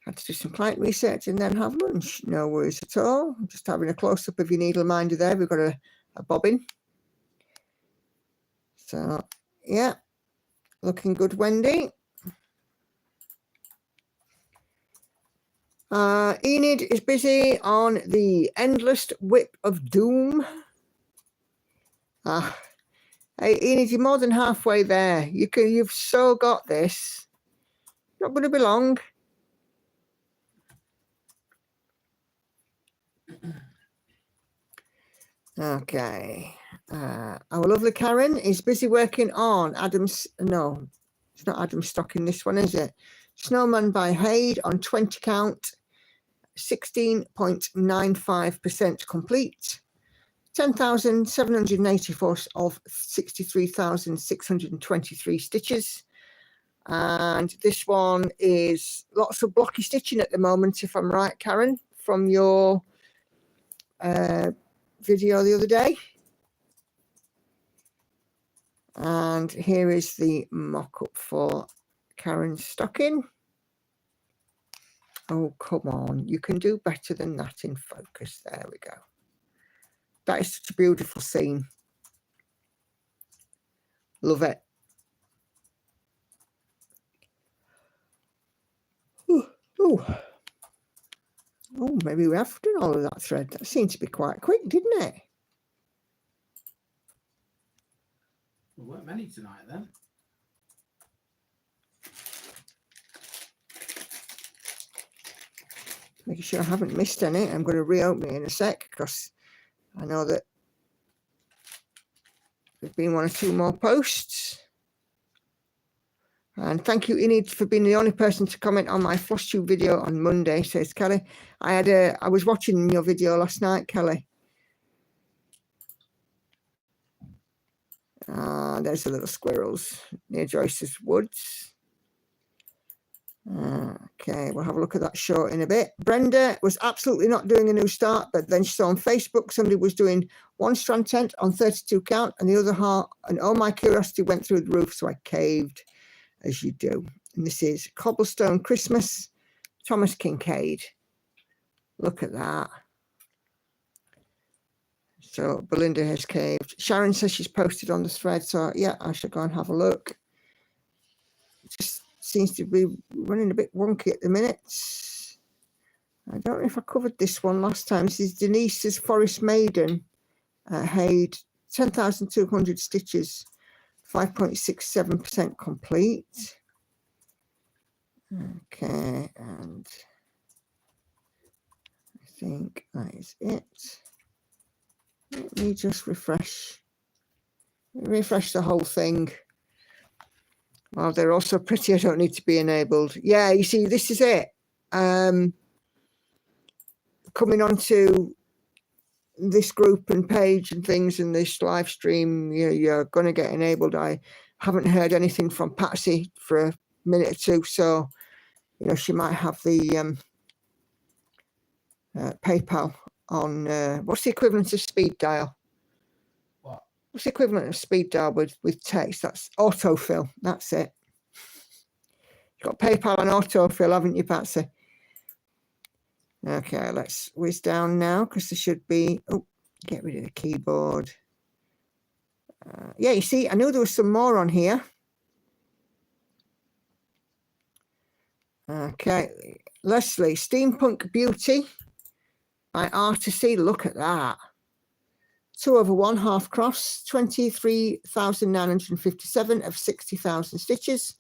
Had to do some client research and then have lunch. No worries at all. I'm just having a close-up of your needle minder there. We've got a bobbin. So, yeah, looking good, Wendy. Enid is busy on the Endless Whip of Doom. Hey, Enid, you're more than halfway there. You've so got this. Not going to be long. Okay. Our lovely Karen is busy working on Adam's. No, it's not Adam's stocking. This one, is it? Snowman by Haid on 20 count. 16.95% complete. 10,784 of 63,623 stitches. And this one is lots of blocky stitching at the moment, if I'm right, Karen, from your video the other day. And here is the mock-up for Karen's stocking. Oh, come on. You can do better than that in focus. There we go. That is such a beautiful scene. Love it. Oh, maybe we have done all of that thread. That seemed to be quite quick, didn't it? There weren't many tonight then. Making sure I haven't missed any. I'm going to reopen it in a sec because I know that There's been 1 or 2 more posts. And thank you, Enid, for being the only person to comment on my floss tube video on Monday, says Kelly. I was watching your video last night, Kelly. There's the little squirrels near Joyce's woods. Okay, we'll have a look at that short in a bit. Brenda was absolutely not doing a new start, but then she saw on Facebook somebody was doing 1 strand tent on 32 count and the other half, and oh, my curiosity went through the roof, so I caved, as you do. And this is Cobblestone Christmas, Thomas Kincaid. Look at that. So Belinda has caved. Sharon says she's posted on the thread, so yeah, I should go and have a look. Just seems to be running a bit wonky at the minute. I don't know if I covered this one last time. This is Denise's Forest Maiden, Haid, 10,200 stitches, 5.67% complete. Okay, and I think that is it. Let me just refresh the whole thing. Well, they're also pretty. I don't need to be enabled. Yeah, you see, this is it. Coming on to this group and page and things and this live stream, you're going to get enabled. I haven't heard anything from Patsy for a minute or two, so she might have the PayPal on. What's the equivalent of speed dial? What's the equivalent of speed dial with text? That's autofill. That's it. You've got PayPal and autofill, haven't you, Patsy? Okay, let's whiz down now because there should be. Oh, get rid of the keyboard. Yeah, you see, I knew there was some more on here. Okay, Leslie, Steampunk Beauty by Artisy. Look at that. 2/1 half cross, 23,957 of 60,000 stitches,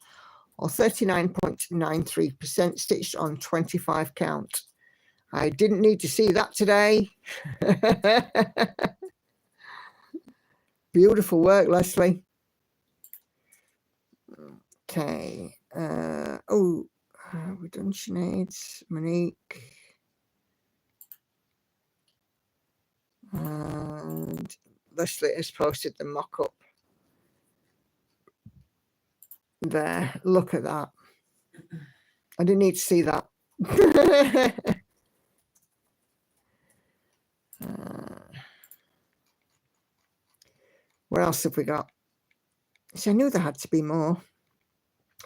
or 39.93% stitched on 25 count. I didn't need to see that today. Beautiful work, Leslie. Okay. We've done Sinead's, Monique. And Leslie has posted the mock-up there. Look at that. I didn't need to see that. What else have we got? So I knew there had to be more.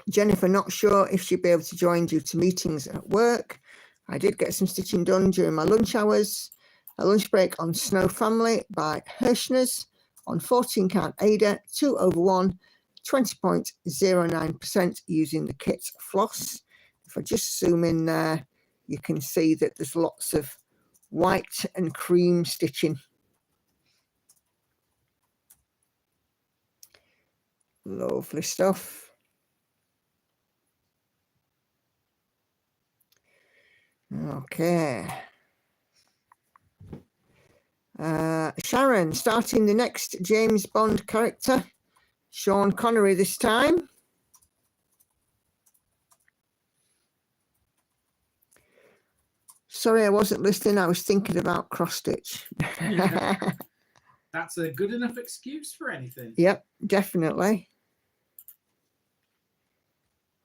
Jennifer, not sure if she'd be able to join due to meetings at work. I did get some stitching done during my lunch hours. A lunch break on Snow Family by Hirschner's on 14 count Ada, 2/1, 20.09% using the kit floss. If I just zoom in there, you can see that there's lots of white and cream stitching. Lovely stuff. Okay. Sharon, starting the next James Bond character, Sean Connery this time. Sorry, I wasn't listening. I was thinking about cross stitch. That's a good enough excuse for anything. Yep, definitely.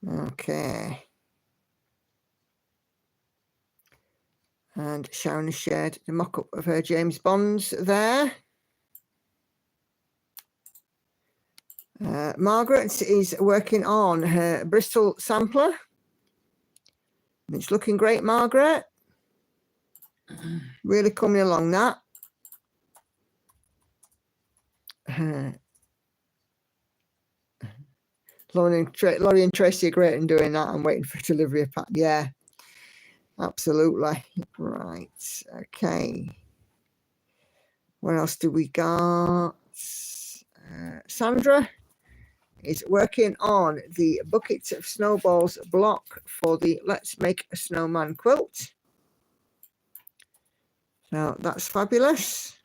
Okay. And Sharon has shared the mock-up of her James Bonds there. Margaret is working on her Bristol sampler. It's looking great, Margaret. Really coming along that. Laurie and Tracy are great in doing that. I'm waiting for delivery pack. Yeah, absolutely. Right. Okay. What else do we got? Sandra is working on the Buckets of Snowballs block for the Let's Make a Snowman quilt. So that's fabulous.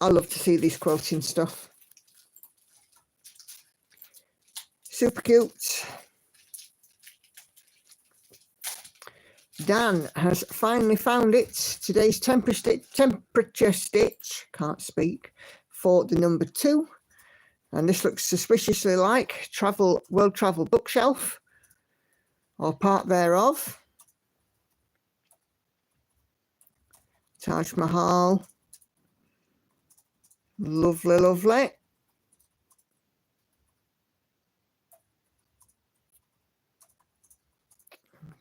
I love to see this quilting stuff. Super cute. Dan has finally found it. Today's temperature stitch, can't speak, for the number 2. And this looks suspiciously like World Travel Bookshelf, or part thereof. Taj Mahal. Lovely, lovely.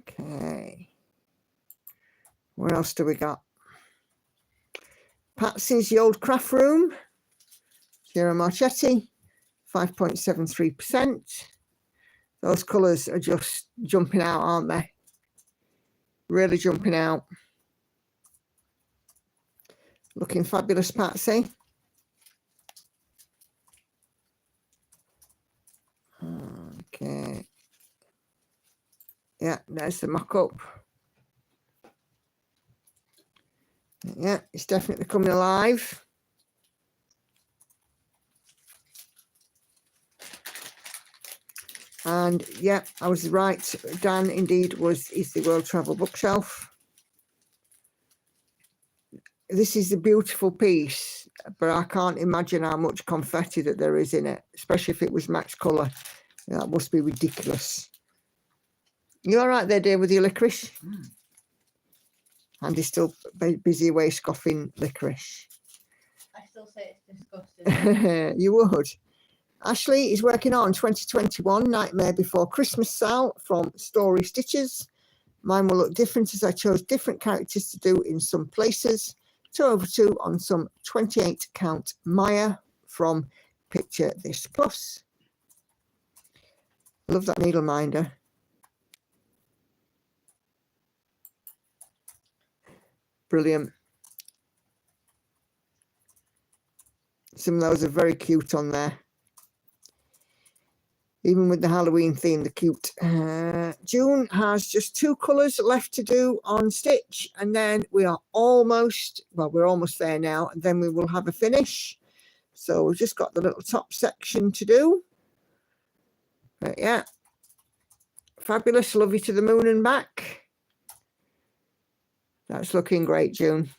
Okay. What else do we got? Patsy's The Old Craft Room. Giro Marchetti, 5.73%. Those colours are just jumping out, aren't they? Really jumping out. Looking fabulous, Patsy. Okay. Yeah, there's the mock-up. Yeah, it's definitely coming alive. And yeah, I was right. Dan indeed is the World Travel Bookshelf. This is a beautiful piece, but I can't imagine how much confetti that there is in it, especially if it was max colour. That must be ridiculous. You all right there, dear, with your licorice? Mm. Andy's still busy away scoffing licorice. I still say it's disgusting. You would. Ashley is working on 2021 Nightmare Before Christmas Sal from Story Stitches. Mine will look different as I chose different characters to do in some places. 2/2 on some 28 count Maya from Picture This Plus. Love that needle minder. Brilliant. Some of those are very cute on there. Even with the Halloween theme, they're cute. June has just 2 colours left to do on stitch, and then we are almost, well, we're almost there now, and then we will have a finish. So we've just got the little top section to do. But yeah, fabulous. Love you to the moon and back. That's looking great, June.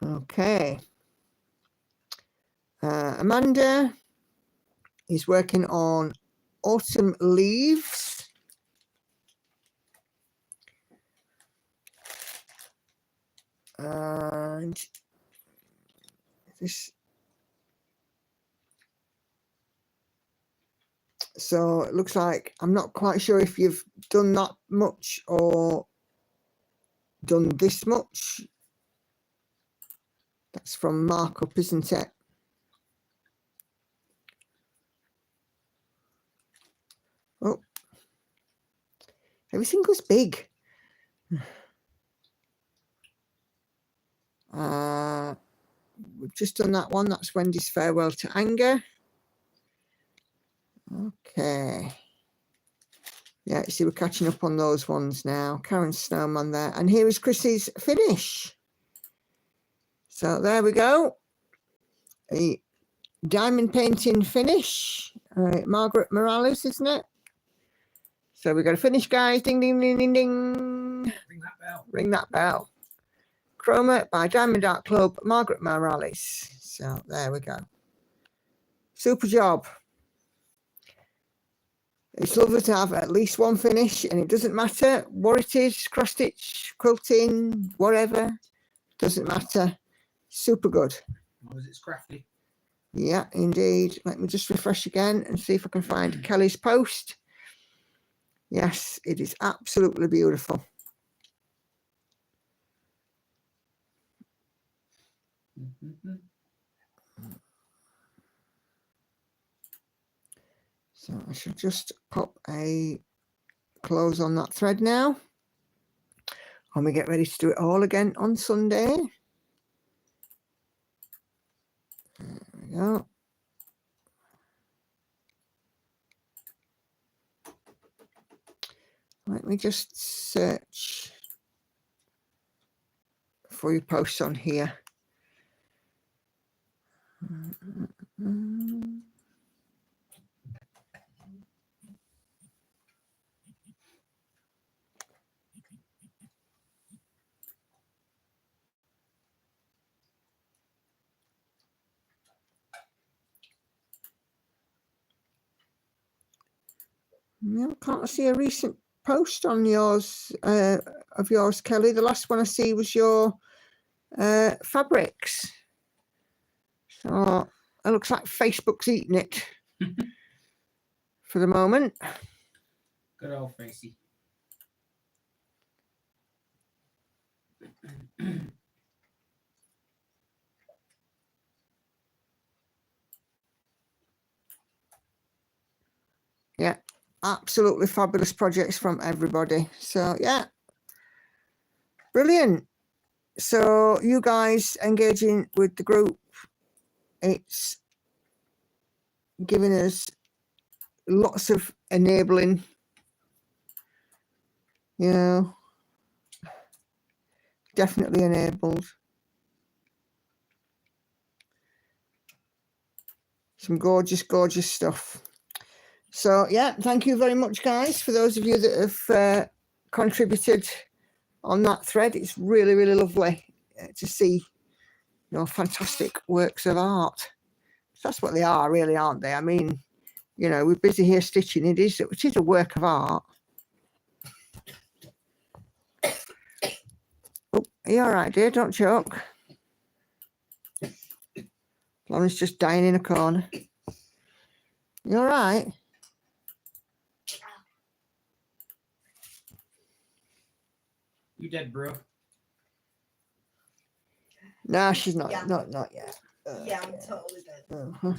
Okay. Amanda is working on Autumn Leaves. And this, so it looks like, I'm not quite sure if you've done that much or done this much. That's from markup, isn't it? Oh, everything goes big. We've just done that one. That's Wendy's Farewell to Anger. Okay. Yeah, you see, we're catching up on those ones now. Karen's snowman there. And here is Chrissy's finish. So there we go. A diamond painting finish. Margaret Morales, isn't it? So we got a finish, guys. Ding, ding, ding, ding, ding. Ring that bell. Ring that bell. Chroma by Diamond Art Club, Margaret Morales. So there we go. Super job. It's lovely to have at least one finish, and it doesn't matter what it is, cross stitch, quilting, whatever, doesn't matter. Super good. As long as it's crafty. Yeah, indeed. Let me just refresh again and see if I can find Kelly's post. Yes, it is absolutely beautiful. So I should just pop a close on that thread now. And we get ready to do it all again on Sunday. There we go. Let me just search for your posts on here. No, can't see a recent post on yours, of yours, Kelly. The last one I see was your fabrics. So it looks like Facebook's eating it for the moment. Good old Facey. Yeah, absolutely fabulous projects from everybody. So yeah, brilliant. So you guys engaging with the group, it's giving us lots of enabling, you know, definitely enabled. Some gorgeous, gorgeous stuff. So yeah, thank you very much, guys, for those of you that have contributed on that thread. It's really, really lovely to see, you know, fantastic works of art. That's what they are, really, aren't they? I mean, you know, we're busy here stitching. It is a work of art. Oh, are you all right, dear? Don't choke. Lauren's just dying in a corner. You all right? You dead, bro? No, she's not. Yeah. Not yet. Yeah, I'm totally dead. Uh-huh.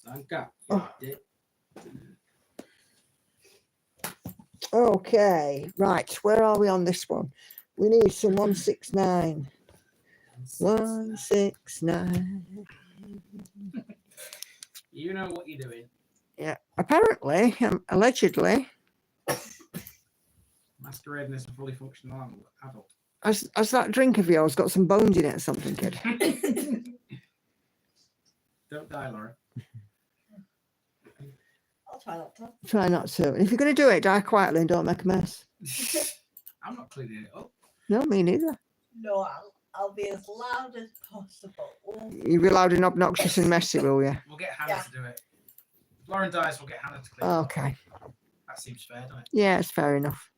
Sanka, Oh. you dead. Okay, right. Where are we on this one? We need some 169. 169. You know what you're doing. Yeah. Apparently, allegedly, Masquerading as a fully functional adult. has that drink of yours got some bones in it or something, kid? Don't die, Laura. I'll try not to. Try not to. And if you're going to do it, die quietly and don't make a mess. I'm not cleaning it up. No, me neither. No, I'll be as loud as possible. You'll be loud and obnoxious and messy, will you? We'll get Hannah to do it. If Lauren dies, we'll get Hannah to clean it up. Okay. That seems fair, doesn't it? Yeah, it's fair enough.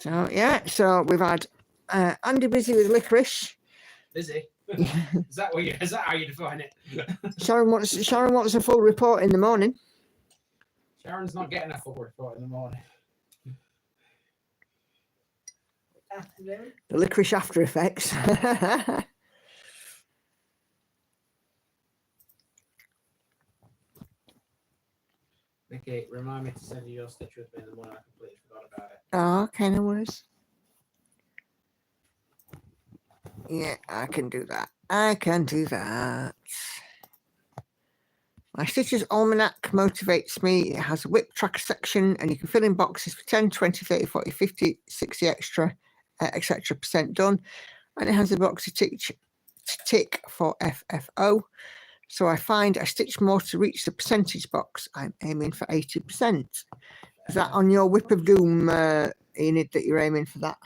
So, yeah, so we've had Andy busy with licorice. Busy? Is that how you define it? Sharon wants a full report in the morning. Sharon's not getting a full report in the morning. Afternoon. The licorice after effects. Vicky, remind me to send you your stitch with me in the morning. I completely forgot about it. Oh, okay, no worries. Yeah, I can do that. I can do that. My Stitches Almanac motivates me. It has a whip tracker section and you can fill in boxes for 10, 20, 30, 40, 50, 60 extra, etc. % done. And it has a box to tick for FFO. So I find I stitch more to reach the percentage box. I'm aiming for 80%. Is that on your whip of doom, Enid, that you're aiming for that?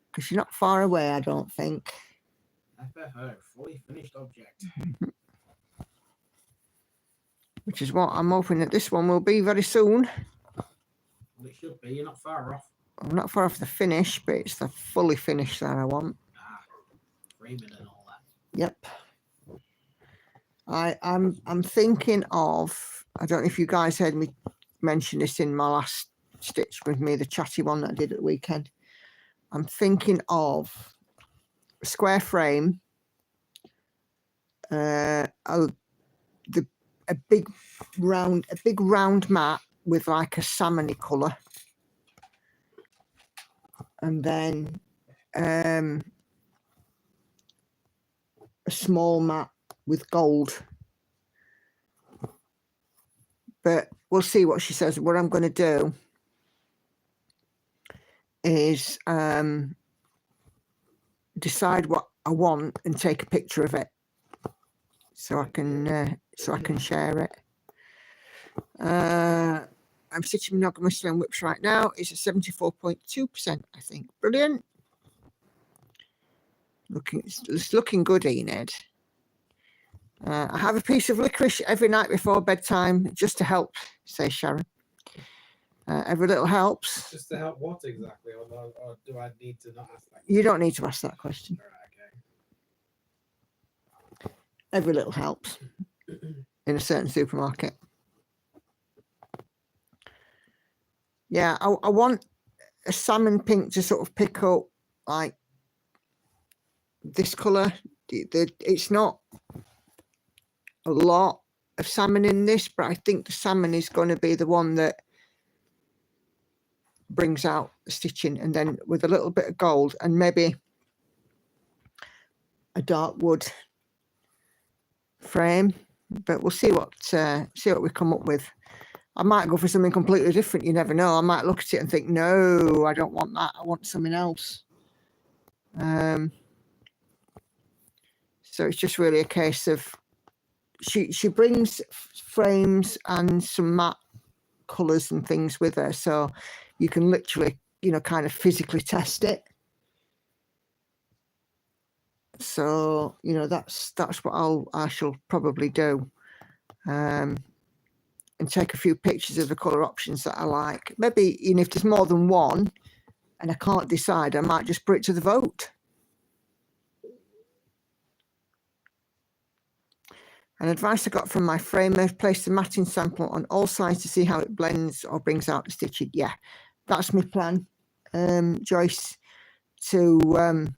Because you're not far away, I don't think. FFO, fully finished object. Which is what I'm hoping that this one will be very soon. Well, it should be. You're not far off. I'm not far off the finish, but it's the fully finished that I want. Framing and all that. Yep. I'm thinking of, I don't know if you guys heard me mention this in my last stitch with me, the chatty one that I did at the weekend. I'm thinking of a square frame, a big round mat with like a salmony colour, and then a small mat with gold but we'll see what she says. What I'm going to do is decide what I want and take a picture of it, so I can share it. I'm stitching monogamously on whips right now. It's at 74.2%, I think. Brilliant. It's looking good, Enid. I have a piece of licorice every night before bedtime just to help, says Sharon. Every little helps. Just to help what exactly? Or do I need to not ask that? You don't need to ask that question. Right, okay. Every little helps in a certain supermarket. Yeah, I want a salmon pink to sort of pick up like this colour. It's not a lot of salmon in this, but I think the salmon is going to be the one that brings out the stitching, and then with a little bit of gold and maybe a dark wood frame. But we'll see what we come up with. I might go for something completely different. You never know. I might look at it and think, no, I don't want that. I want something else. So it's just really a case of she brings frames and some matte colours and things with her, so you can literally, kind of physically test it. So that's what I shall probably do. And take a few pictures of the colour options that I like. Maybe if there's more than one and I can't decide, I might just put it to the vote. An advice I got from my framer: place the matting sample on all sides to see how it blends or brings out the stitching. Yeah, that's my plan, Joyce. To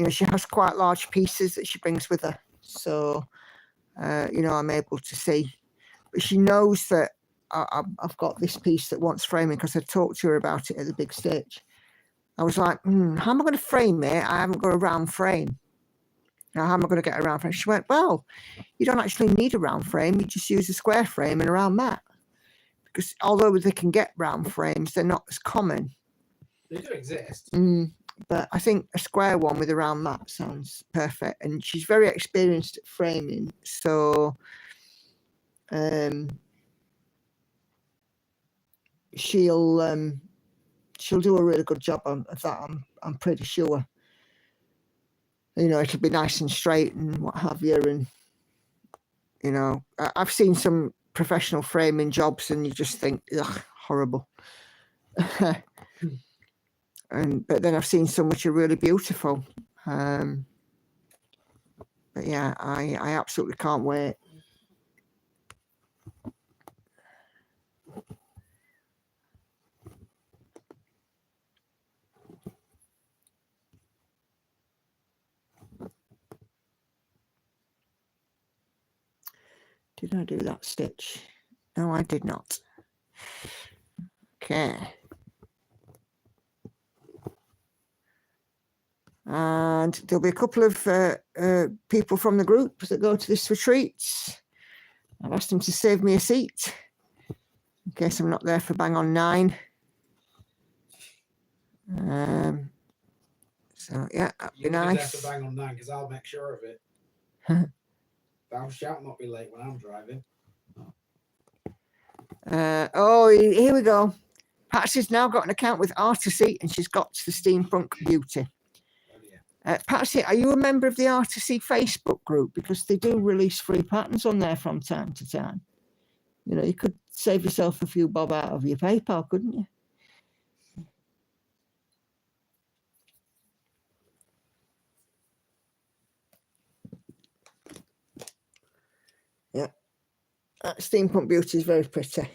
she has quite large pieces that she brings with her, so I'm able to see. But she knows that I've got this piece that wants framing because I talked to her about it at the big stitch. I was like, how am I going to frame it? I haven't got a round frame. Now, how am I going to get a round frame? She went, well, you don't actually need a round frame. You just use a square frame and a round mat. Because although they can get round frames, they're not as common. They do exist. But I think a square one with a round mat sounds perfect. And she's very experienced at framing. So she'll do a really good job of that. I'm pretty sure. It'll be nice and straight and what have you. And I've seen some professional framing jobs, and you just think, ugh, horrible. But then I've seen some which are really beautiful. But yeah, I absolutely can't wait. Did I do that stitch? No, I did not. Okay. And there'll be a couple of people from the group that go to this retreat. I've asked them to save me a seat in case I'm not there for bang on 9. So yeah, that'd be nice. There for bang on 9 because I'll make sure of it. Thou shalt not be late when I'm driving. Oh, here we go. Patsy's now got an account with Artisy, and she's got the Steampunk Beauty. Patsy, are you a member of the Artisy Facebook group? Because they do release free patterns on there from time to time. You could save yourself a few bob out of your PayPal, couldn't you? Yeah. That Steampunk Beauty is very pretty.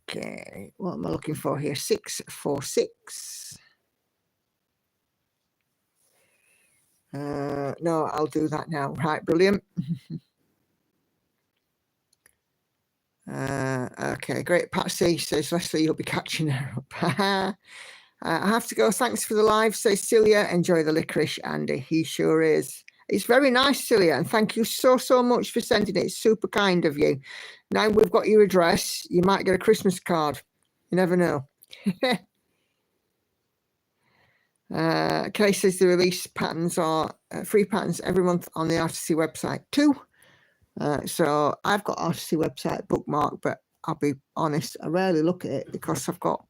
Okay, what am I looking for here? 646. No, I'll do that now. Right, brilliant. Okay, great. Patsy says, Leslie, you'll be catching her up. I have to go. Thanks for the live, says Celia. Enjoy the licorice, Andy. He sure is. It's very nice, Celia, and thank you so much for sending it. It's super kind of you. Now we've got your address, you might get a Christmas card. You never know. Kay says the release patterns are free patterns every month on the Artisy website too. So I've got Artisy website bookmarked, but I'll be honest, I rarely look at it because I've got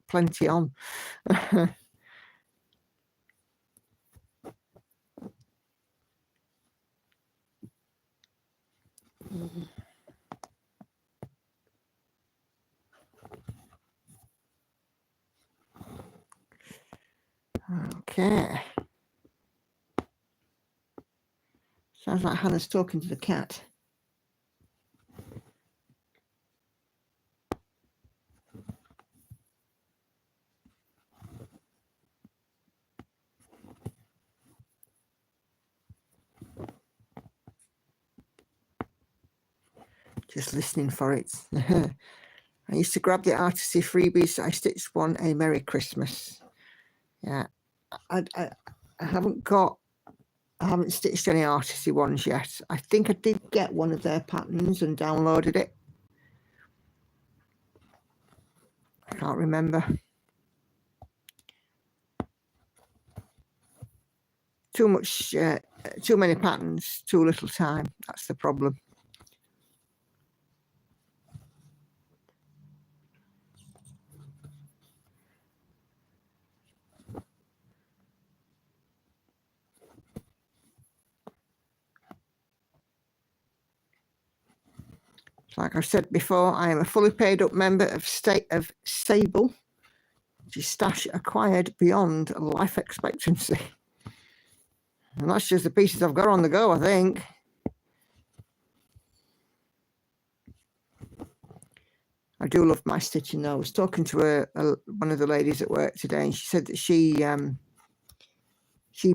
plenty on. Okay. Sounds like Hannah's talking to the cat. Just listening for it. I used to grab the Artisy freebies. I stitched one a Merry Christmas. Yeah, I haven't stitched any Artisy ones yet. I think I did get one of their patterns and downloaded it. I can't remember. Too many patterns, too little time. That's the problem. Like I've said before, I am a fully paid up member of Sable, which is stash acquired beyond life expectancy. And that's just the pieces I've got on the go, I think. I do love my stitching though. I was talking to one of the ladies at work today, and she said that she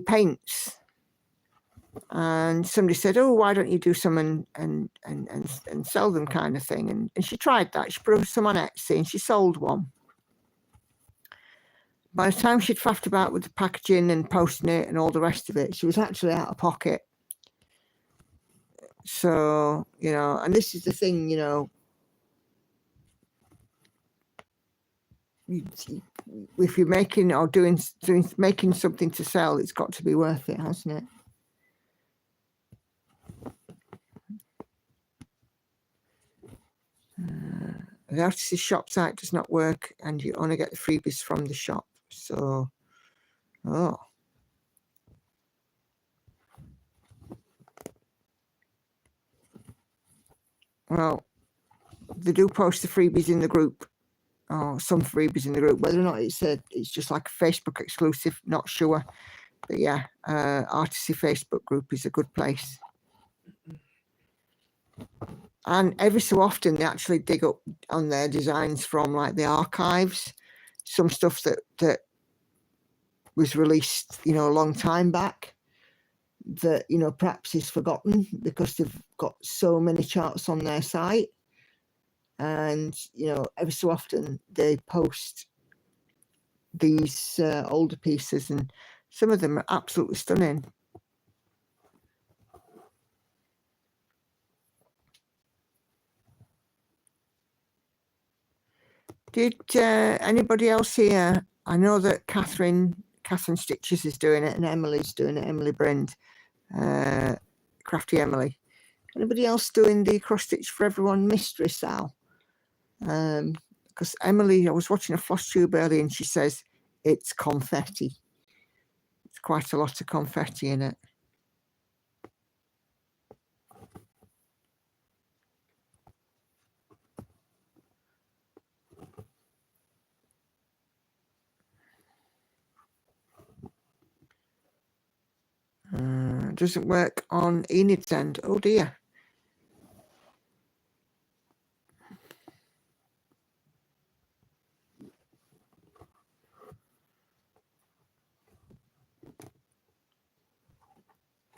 paints. And somebody said, "Oh, why don't you do some and sell them," kind of thing. And she tried that. She put some on Etsy and she sold one. By the time she'd faffed about with the packaging and posting it and all the rest of it, she was actually out of pocket. So, you know, and this is the thing, you know, if you're making or making something to sell, it's got to be worth it, hasn't it? The Artisy shop site does not work, and you only get the freebies from the shop. So, oh. Well, they do post the freebies in the group, or some freebies in the group. Whether or not it's just like a Facebook exclusive, not sure. But yeah, Artisy Facebook group is a good place. And every so often they actually dig up on their designs from like the archives, some stuff that was released, you know, a long time back, that, you know, perhaps is forgotten because they've got so many charts on their site. And, you know, every so often they post these older pieces, and some of them are absolutely stunning. Did anybody else here? I know that Catherine Stitches is doing it, and Emily's doing it. Emily Brind, Crafty Emily. Anybody else doing the cross stitch for everyone mystery, Sal? Because Emily, I was watching a floss tube earlier, and she says it's confetti. It's quite a lot of confetti in it. Doesn't work on Enid's end. Oh dear.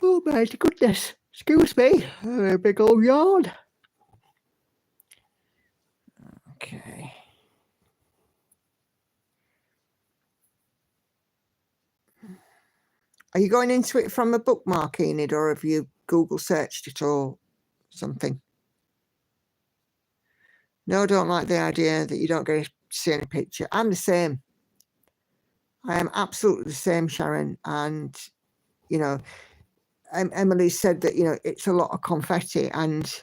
Oh my goodness. Excuse me. A big old yawn. Okay. Are you going into it from a bookmark, Enid, or have you Google searched it or something? No, I don't like the idea that you don't get to see any picture. I'm the same. I am absolutely the same, Sharon. And, you know, Emily said that, you know, it's a lot of confetti and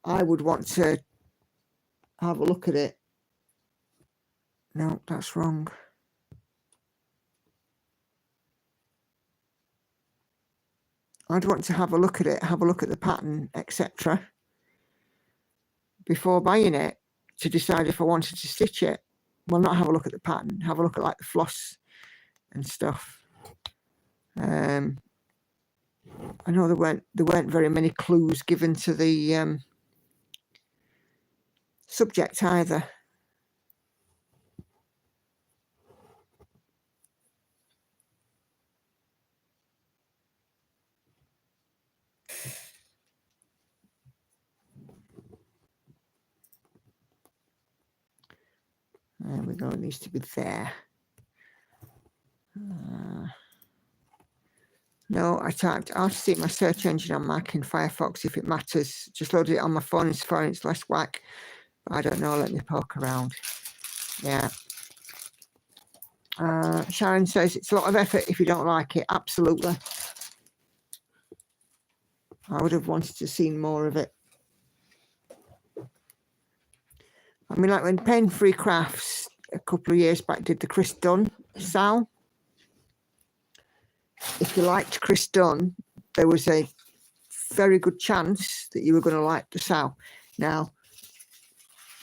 I would want to have a look at it. No, that's wrong. I'd want to have a look at it, have a look at the pattern, etc. before buying it to decide if I wanted to stitch it. Well, not have a look at the pattern, have a look at like the floss and stuff. I know there weren't very many clues given to the subject either. There we go, it needs to be there. No, I typed artistic my search engine on Mac in Firefox if it matters. Just loaded it on my phone in Safari, it's less whack. But I don't know, let me poke around. Yeah. Sharon says it's a lot of effort if you don't like it. Absolutely. I would have wanted to see more of it. I mean, like when Pen Free Crafts a couple of years back did the Chris Dunn Sal. If you liked Chris Dunn, there was a very good chance that you were going to like the Sal. Now,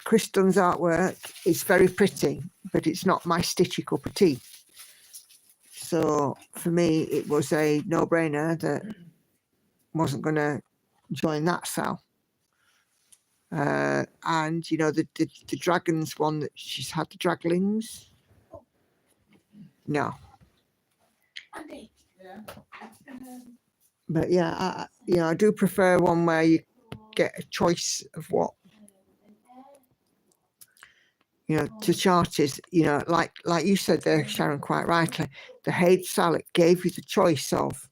Chris Dunn's artwork is very pretty, but it's not my stitchy cup of tea. So for me, it was a no-brainer that wasn't going to join that Sal. And you know the dragons one that she's had, the draglings. No. But yeah, I do prefer one where you get a choice of what, you know, to charters. You know, like you said there, Sharon, quite rightly, the Haid Sal, it gave you the choice of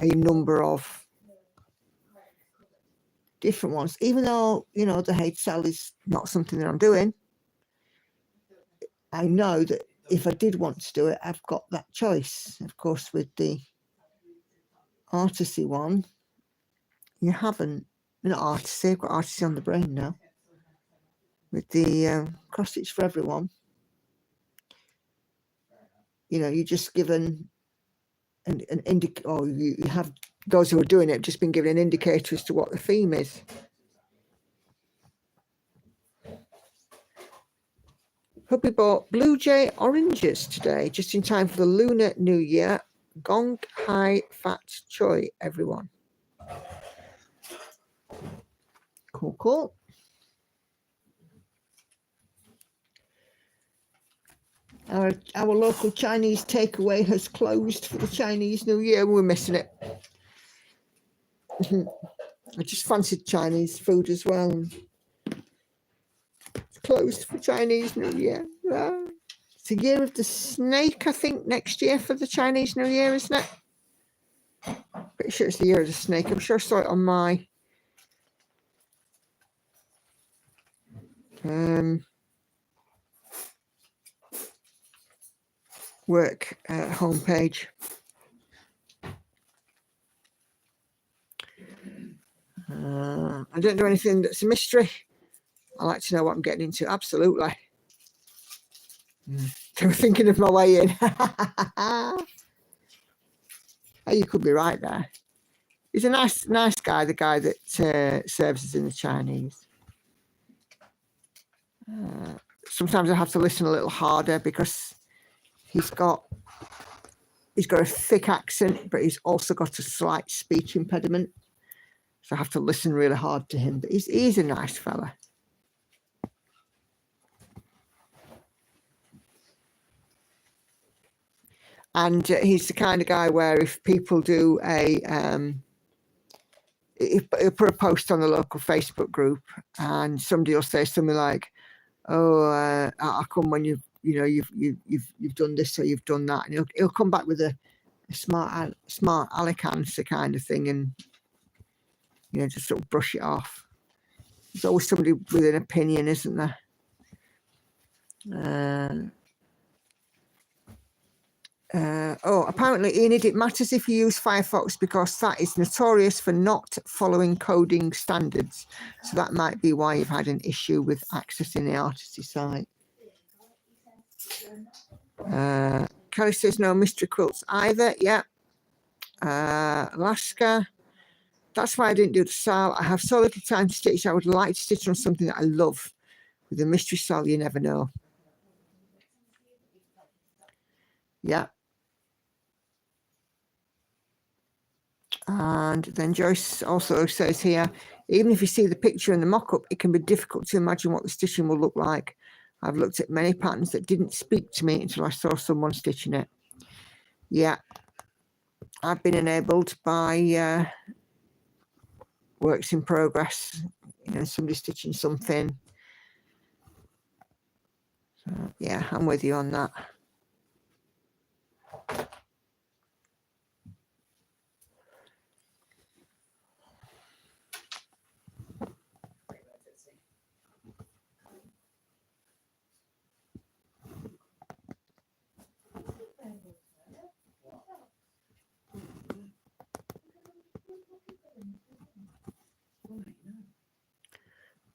a number of different ones, even though, you know, the Haid Sal is not something that I'm doing. I know that if I did want to do it, I've got that choice. Of course, with the artisy one, you haven't. Not artisy, I've got artisy on the brain now. With the cross stitch for everyone, you know, you're just given an indicator, or you have those who are doing it just been given an indicator as to what the theme is. Hubby bought Blue Jay oranges today, just in time for the Lunar New Year. Gong Hai Fat Choi, everyone. Cool, cool. Our local Chinese takeaway has closed for the Chinese New Year. We're missing it. I just fancied Chinese food as well. It's closed for Chinese New Year. It's the year of the snake, I think, next year for the Chinese New Year, isn't it? Pretty sure it's the year of the snake. I'm sure I saw it on my work homepage. I don't do anything that's a mystery. I like to know what I'm getting into. Absolutely. They were thinking of my way in. Oh, you could be right there. He's a nice guy, the guy that serves us in the Chinese. Sometimes I have to listen a little harder because he's got a thick accent, but he's also got a slight speech impediment. So I have to listen really hard to him. But he's a nice fella. And he's the kind of guy where if people do he'll put a post on the local Facebook group, and somebody will say something like, "Oh, I'll come when you've done this or you've done that," and he'll come back with a a smart aleck answer kind of thing, and just sort of brush it off. There's always somebody with an opinion, isn't there? Apparently, Enid, it matters if you use Firefox because that is notorious for not following coding standards. So that might be why you've had an issue with accessing the Artisty site. Kelly says no mystery quilts either. Yeah. Alaska. That's why I didn't do the SAL. I have so little time to stitch. I would like to stitch on something that I love. With the mystery SAL, you never know. Yeah. And then Joyce also says here, even if you see the picture in the mock-up, it can be difficult to imagine what the stitching will look like. I've looked at many patterns that didn't speak to me until I saw someone stitching it. Yeah. I've been enabled by works in progress, somebody stitching something. So, yeah, I'm with you on that.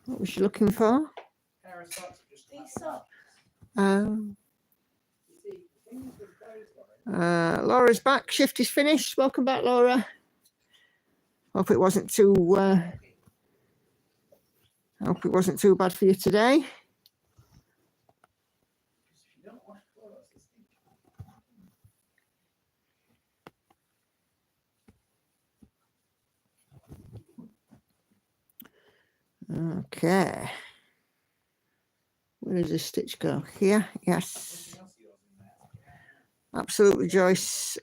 What was you looking for? Laura's back. Shift is finished. Welcome back, Laura. Hope it wasn't too bad for you today. Okay. Where does this stitch go? Here? Yes. Absolutely, Joyce.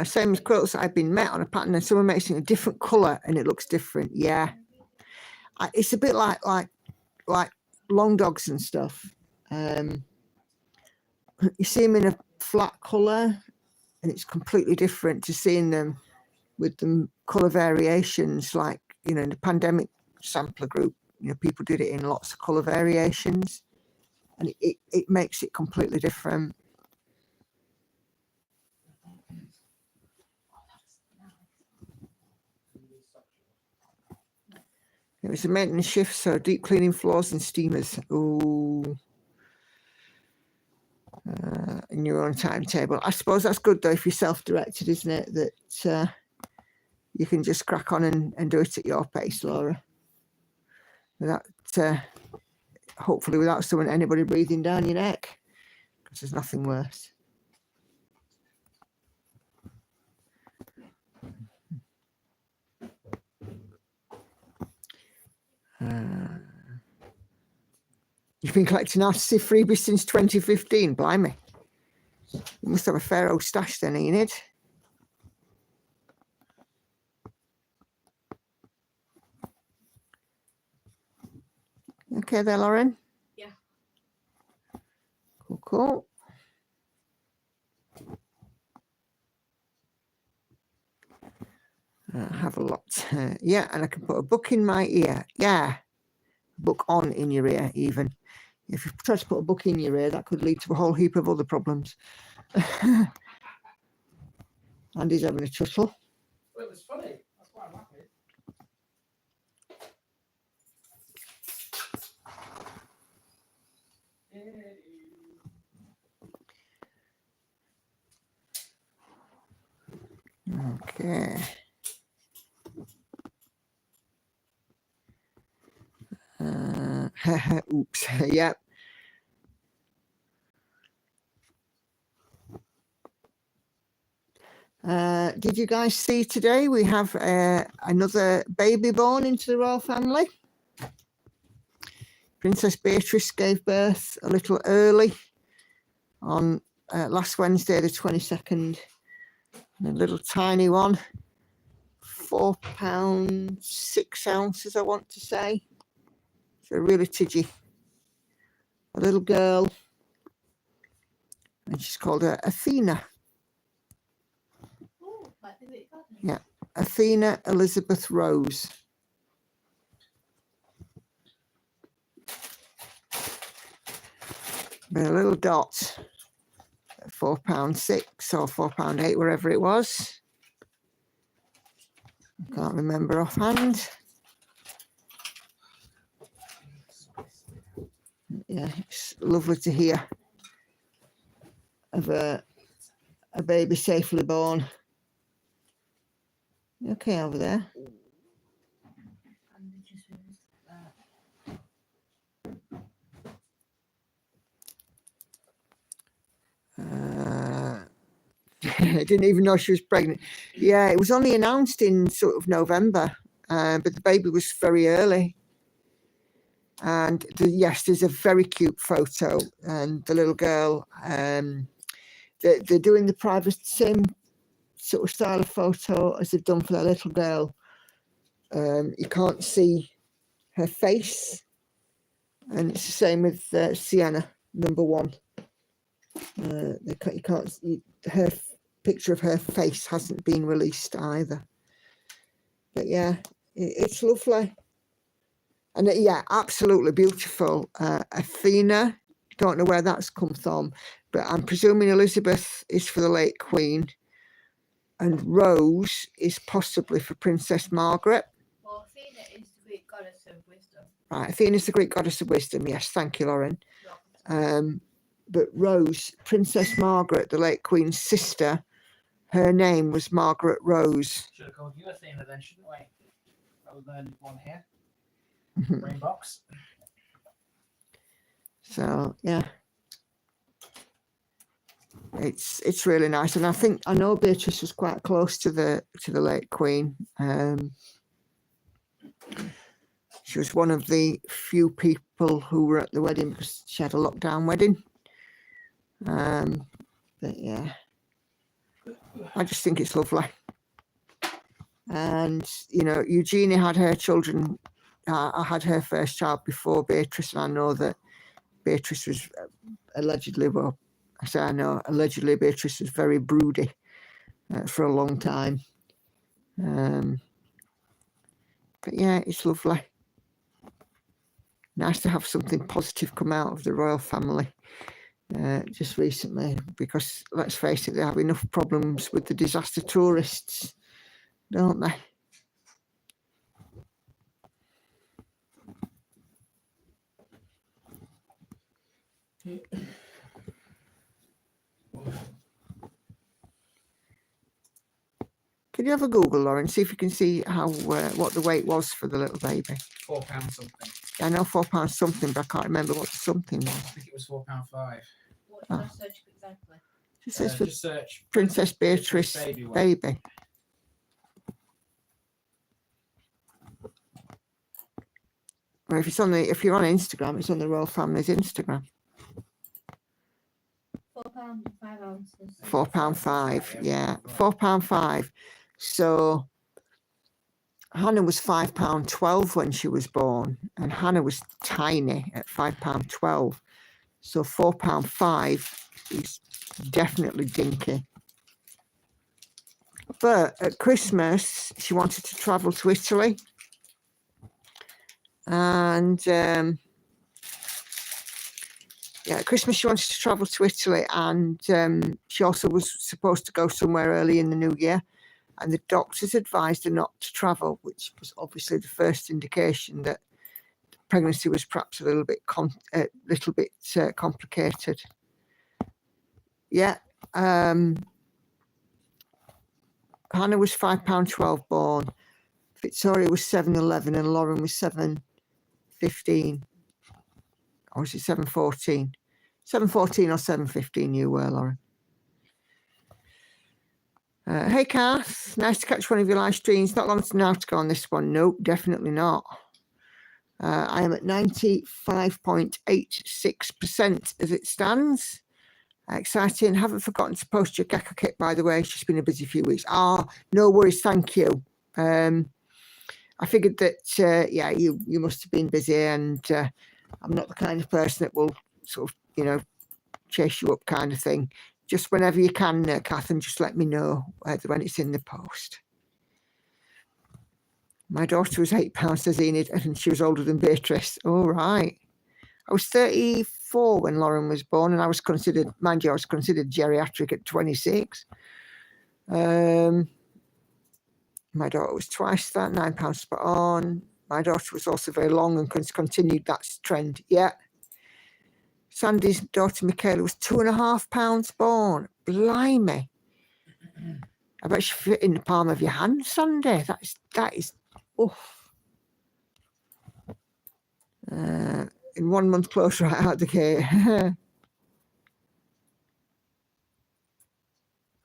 Same as quilts. I've been met on a pattern and someone makes it in a different colour and it looks different. Yeah. It's a bit like long dogs and stuff. You see them in a flat colour and it's completely different to seeing them with the colour variations, like, in the pandemic sampler group, people did it in lots of colour variations and it makes it completely different. It was a maintenance shift, so deep cleaning floors and steamers. Ooh. In your own timetable. I suppose that's good though if you're self-directed, isn't it? That you can just crack on and do it at your pace, Laura. Without hopefully without anybody breathing down your neck, because there's nothing worse. You've been collecting Artisty freebies since 2015, blimey. You must have a fair old stash then, Enid. Okay there, Lauren? Yeah. Cool. Have a lot. Yeah, and I can put a book in my ear. Yeah. Book on in your ear, even. If you try to put a book in your ear, that could lead to a whole heap of other problems. Andy's having a chuckle. Well, it was funny. That's why I'm laughing. Okay. Oops. Yep. Did you guys see today we have another baby born into the royal family? Princess Beatrice gave birth a little early on last Wednesday, the 22nd. And a little tiny one, 4 pounds 6 ounces, I want to say. So really tidgy. A little girl. And she's called her Athena. Yeah, Athena Elizabeth Rose. With a little dot at £4.6 or £4.8, wherever it was. I can't remember offhand. Yeah, it's lovely to hear of a baby safely born. You okay over there? I didn't even know she was pregnant. Yeah, it was only announced in sort of November, but the baby was very early. And yes, there's a very cute photo, and the little girl, they're doing the same sort of style of photo as they've done for that little girl. You can't see her face, and it's the same with Sienna, number 1. You can't. Her picture of her face hasn't been released either. But yeah, it's lovely. And yeah, absolutely beautiful. Athena, don't know where that's come from, but I'm presuming Elizabeth is for the late Queen, and Rose is possibly for Princess Margaret. Well, Athena is the Greek goddess of wisdom. Right, Athena's the Greek goddess of wisdom. Yes, thank you, Lauren. But Rose, Princess Margaret, the late Queen's sister, her name was Margaret Rose. Should have called you Athena then, shouldn't we? Rather than one here. Brain box. So yeah, it's really nice, and I know Beatrice was quite close to the late Queen. She was one of the few people who were at the wedding because she had a lockdown wedding. But yeah, I just think it's lovely. And you know, Eugenia had her children. I had her first child before Beatrice, and I know that Beatrice was allegedly, well, I say I know, allegedly Beatrice was very broody for a long time. But yeah, it's lovely. Nice to have something positive come out of the royal family just recently, because let's face it, they have enough problems with the disaster tourists, don't they? Can you have a Google, Lauren, see if you can see how what the weight was for the little baby? £4 something. I know £4 something, but I can't remember what the something was. I think it was £4.5. What should I search exactly? It says for Just search Princess Beatrice baby. Well, if you're on Instagram, it's on the royal family's Instagram. £4 5 ounces. £4.5, yeah, £4.5. So Hannah was £5.12 when she was born, and Hannah was tiny at £5.12. So £4.5 is definitely dinky. But at Christmas, she wanted to travel to Italy. And yeah, at Christmas she wanted to travel to Italy, and she also was supposed to go somewhere early in the new year, and the doctors advised her not to travel, which was obviously the first indication that pregnancy was perhaps a little bit complicated. Yeah, Hannah was £5.12 born. Victoria was 7.11, and Lauren was 7.15. Or was it 7.14? 7.14 or 7.15 you were, Lauren. Hey, Kath. Nice to catch one of your live streams. Not long now to go on this one. Nope, definitely not. I am at 95.86% as it stands. Exciting. Haven't forgotten to post your Gecko kit, by the way. It's just been a busy few weeks. No worries. Thank you. I figured that, yeah, you must have been busy, and I'm not the kind of person that will sort of, chase you up kind of thing. just whenever you can, Kath, and just let me know when it's in the post. My daughter was £8, says Enid, and she was older than Beatrice. All right. I was 34 when Lauren was born, and I was considered, mind you, I was considered geriatric at 26. My daughter was twice that, £9 spot on. My daughter was also very long and continued that trend. Yeah. Sandy's daughter, Michaela, was £2.5 born. Blimey. I bet she fit in the palm of your hand, Sandy. That is, oof. In 1 month close right out the gate.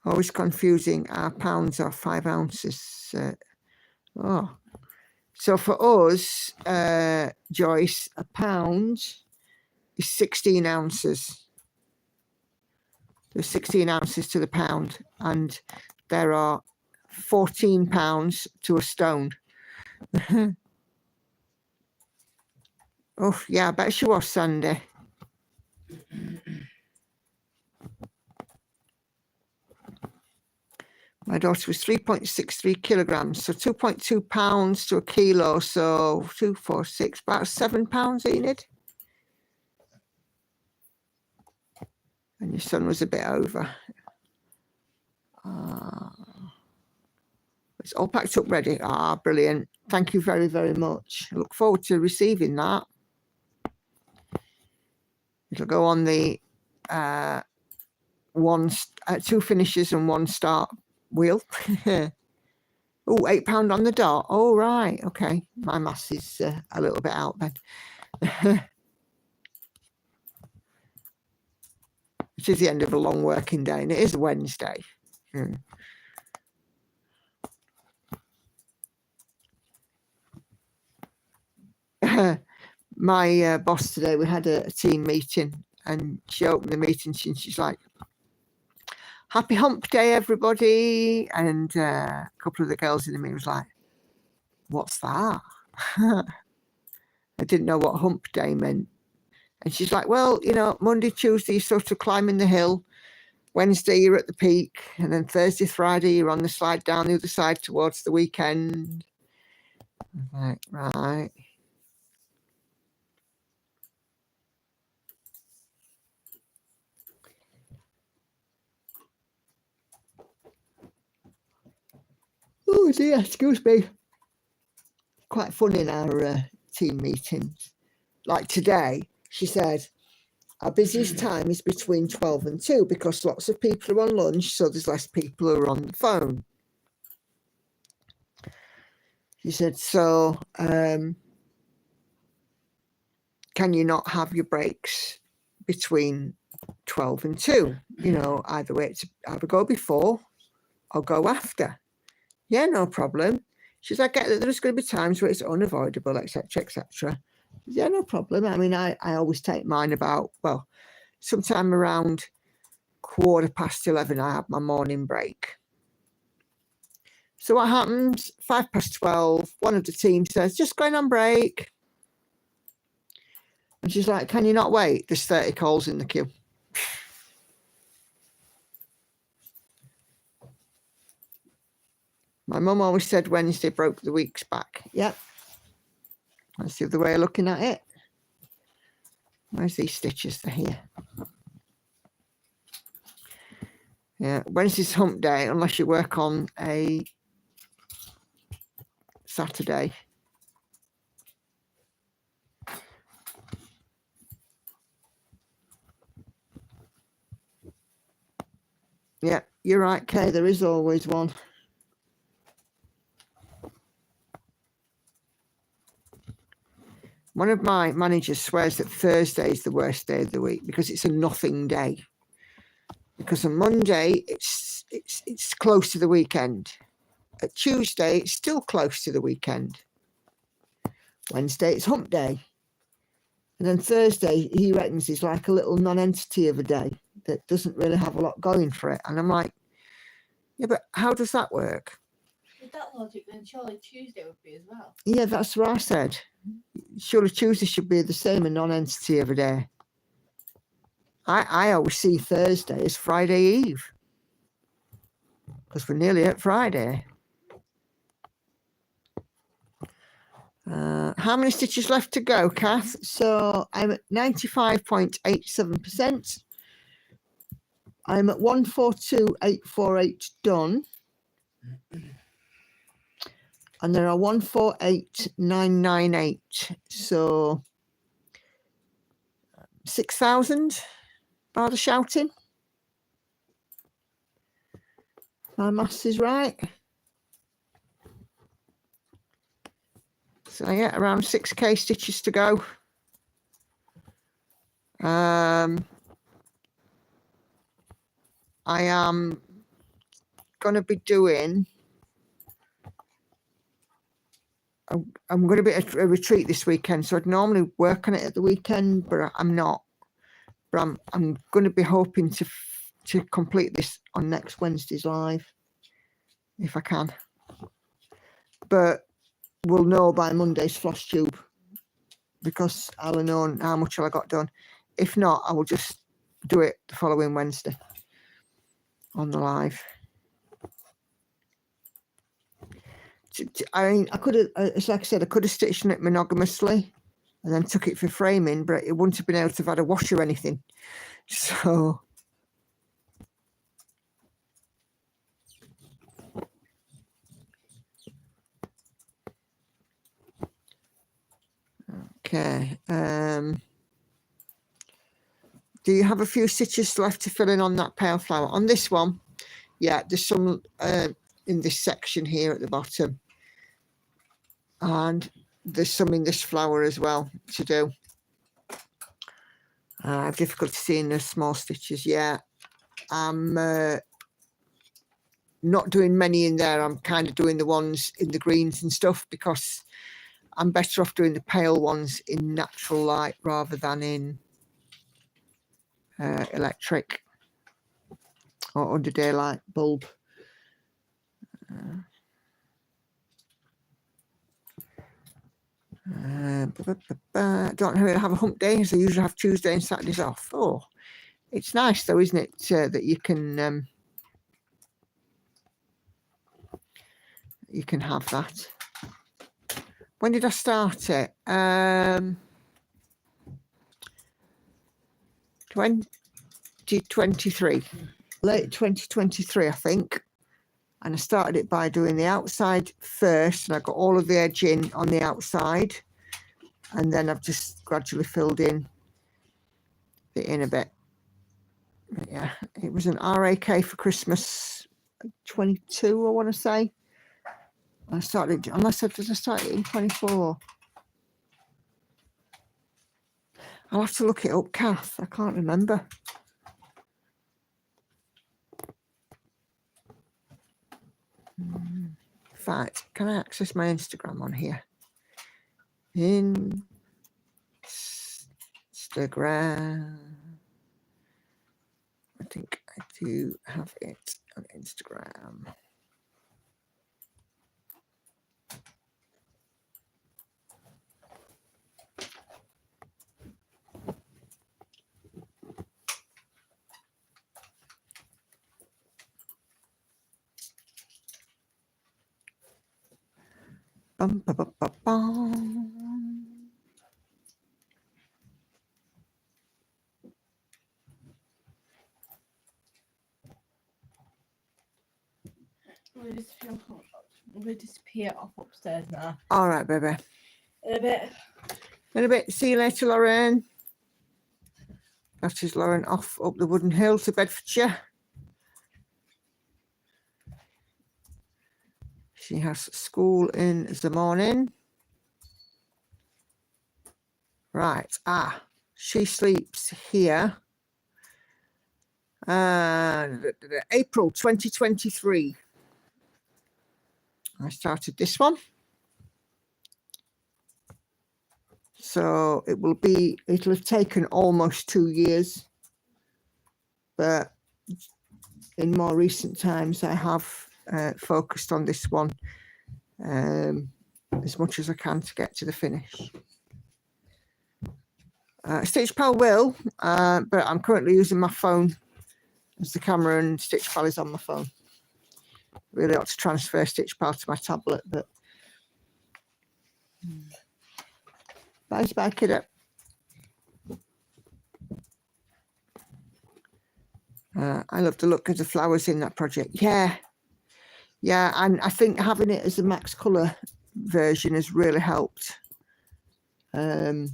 Always confusing. Our pounds are 5 ounces. So for us, Joyce, a pound is 16 ounces. There's 16 ounces to the pound, and there are 14 pounds to a stone. Oh, yeah, I bet she was, Sandy. My daughter was 3.63 kilograms, so 2.2 pounds to a kilo, so 2, 4, 6, about 7 pounds, Enid. And your son was a bit over. It's all packed up ready. Brilliant. Thank you very, very much. I look forward to receiving that. It'll go on the 2 finishes and 1 start wheel. Oh, £8 on the dot. Oh, right. Okay. My maths is a little bit out then. It is the end of a long working day, and it is a Wednesday. My boss today, we had a team meeting, and she opened the meeting and she's like, "Happy hump day, everybody." And a couple of the girls in the meeting was like, "What's that?" I didn't know what hump day meant. And she's like, "Well, you know, Monday, Tuesday, you're sort of climbing the hill. Wednesday, you're at the peak. And then Thursday, Friday, you're on the slide down the other side towards the weekend." I'm like, right. Oh dear, excuse me. Quite fun in our team meetings. Like today, she said, our busiest time is between 12 and 2 because lots of people are on lunch, so there's less people who are on the phone. She said, so can you not have your breaks between 12 and 2? You know, either way, it's either go before or go after. Yeah, no problem. She said, I get that there's going to be times where it's unavoidable, etc., etc. Yeah, no problem. I mean, I always take mine about, well, sometime around 11:15, I have my morning break. So what happens? 12:05, one of the team says, just going on break. And she's like, can you not wait? There's 30 calls in the queue. My mum always said Wednesday broke the week's back. Yep. That's the other way of looking at it. Where's these stitches? They're here. Yeah, Wednesday's hump day, unless you work on a Saturday. Yeah, you're right, Kay. There is always one. One of my managers swears that Thursday is the worst day of the week because it's a nothing day. Because on Monday, it's close to the weekend. At Tuesday, it's still close to the weekend. Wednesday, it's hump day. And then Thursday, he reckons is like a little non-entity of a day that doesn't really have a lot going for it. And I'm like, yeah, but how does that work? With that logic, then surely Tuesday would be as well. Yeah, that's what I said. Surely Tuesday should be the same, a non-entity of a day. I always see Thursday as Friday Eve, because we're nearly at Friday. How many stitches left to go, Kath? So I'm at 95.87%. I'm at 142,848 done. And there are 148,998. So 6,000 by the shouting. My maths is right. So yeah, around 6k stitches to go. I am going to be doing, I'm going to be at a retreat this weekend, so I'd normally work on it at the weekend, but I'm not. But I'm going to be hoping to complete this on next Wednesday's live, if I can. But we'll know by Monday's floss tube, because I'll have known how much I got done. If not, I will just do it the following Wednesday on the live. I mean, I could have, it's like I said, I could have stitched it monogamously and then took it for framing, but it wouldn't have been able to have had a wash or anything. So okay. Do you have a few stitches left to fill in on that pale flower? On this one, yeah, there's some in this section here at the bottom. And there's some in this flower as well to do. I have difficulty seeing the small stitches. Yeah, I'm not doing many in there. I'm kind of doing the ones in the greens and stuff, because I'm better off doing the pale ones in natural light rather than in electric or under daylight bulb. Don't really have a hump day, so I usually have Tuesday and Saturdays off. Oh, it's nice though, isn't it, that you can have that. When did I start it? 2023, late 2023, I think. And I started it by doing the outside first, and I got all of the edge in on the outside, and then I've just gradually filled in the inner bit. But yeah, it was an RAK for Christmas 22, I want to say. I started, unless I started in 24. I'll have to look it up, Kath. I can't remember. In fact, can I access my Instagram on here? Instagram. I think I do have it on Instagram. Bum, ba, ba, ba, bum. We'll disappear off upstairs now. All right, baby. In a bit. In a bit. See you later, Lauren. That is Lauren off up the wooden hill to Bedfordshire. She has school in the morning. Right. She sleeps here. April 2023. I started this one. So it'll have taken almost 2 years. But in more recent times, I have focused on this one as much as I can to get to the finish. Stitch Pal will, but I'm currently using my phone as the camera, and Stitch Pal is on my phone. Really ought to transfer Stitch Pal to my tablet, but bye, kiddo. I love the look of the flowers in that project. Yeah, and I think having it as a max colour version has really helped. Because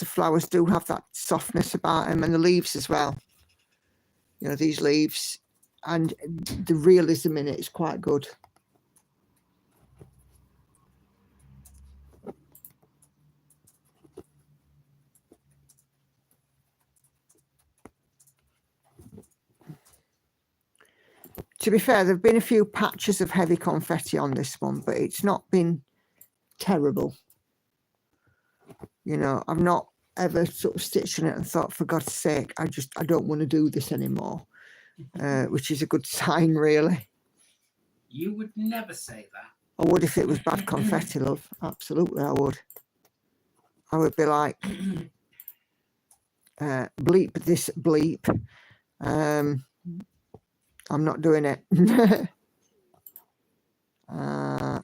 the flowers do have that softness about them, and the leaves as well. You know, these leaves, and the realism in it is quite good. To be fair, there have been a few patches of heavy confetti on this one, but it's not been terrible. You know, I've not ever sort of stitched on it and thought, for God's sake, I don't want to do this anymore, which is a good sign, really. You would never say that. I would if it was bad confetti, love. Absolutely, I would. I would be like, bleep this, bleep. I'm not doing it.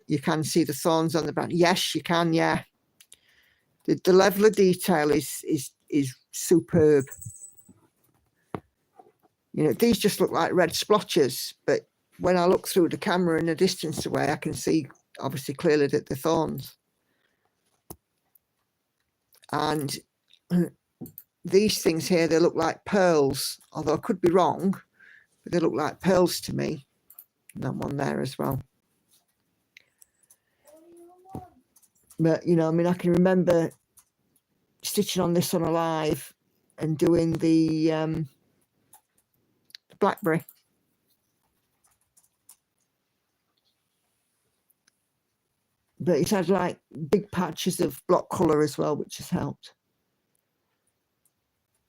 You can see the thorns on the back. Yes, you can. Yeah, the level of detail is superb. You know, these just look like red splotches, but when I look through the camera in a distance away, I can see obviously clearly that the thorns. And these things here, they look like pearls, although I could be wrong, but they look like pearls to me. And that one there as well. But, you know, I mean, I can remember stitching on this on Alive and doing the blackberry. But it had like big patches of block colour as well, which has helped.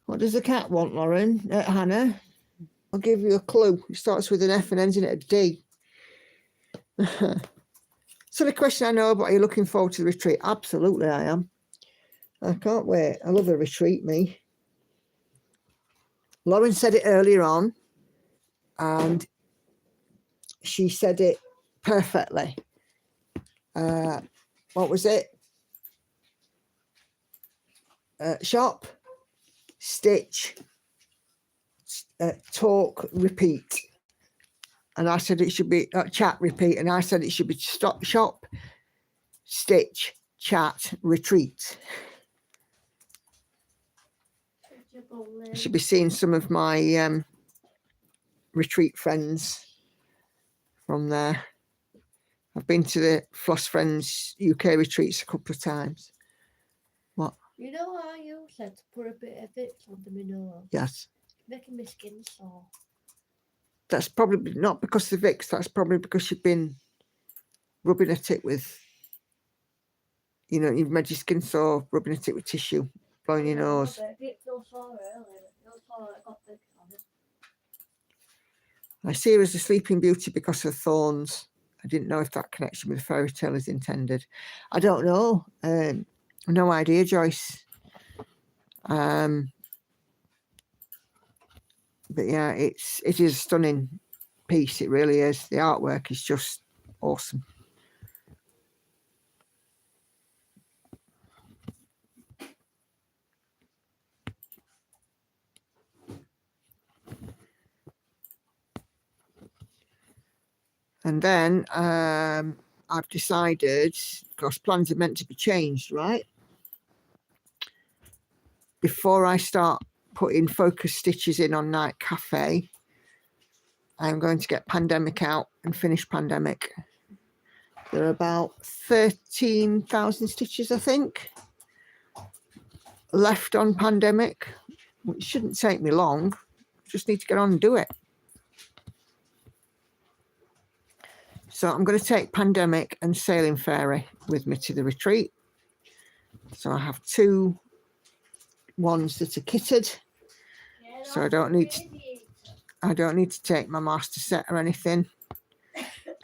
What does the cat want, Lauren? Hannah? I'll give you a clue. It starts with an F and ends in a D. Silly question, I know, but are you looking forward to the retreat? Absolutely, I am. I can't wait. I love a retreat, me. Lauren said it earlier on, and she said it perfectly. What was it? Shop, stitch, talk, repeat. And I said it should be chat, repeat. And I said it should be shop, stitch, chat, retreat. I should be seeing some of my retreat friends from there. I've been to the Floss Friends UK retreats a couple of times. What? You know how you said to put a bit of it under my nose? Yes. Making my skin sore. That's probably not because of the Vicks. That's probably because you've been rubbing at it with, you know, you've made your skin sore, rubbing at it with tissue, blowing your nose. It feels sore earlier. It feels sore. I got Vicks on it. I see her as a sleeping beauty because of thorns. I didn't know if that connection with the fairy tale is intended. I don't know. No idea, Joyce. But yeah, it is a stunning piece. It really is. The artwork is just awesome. And then I've decided, because plans are meant to be changed, right? Before I start putting focus stitches in on Night Cafe, I'm going to get Pandemic out and finish Pandemic. There are about 13,000 stitches, I think, left on Pandemic, which shouldn't take me long. Just need to get on and do it. So I'm going to take Pandemic and Sailing Fairy with me to the retreat. So I have two ones that are kitted. So I don't need to take my master set or anything.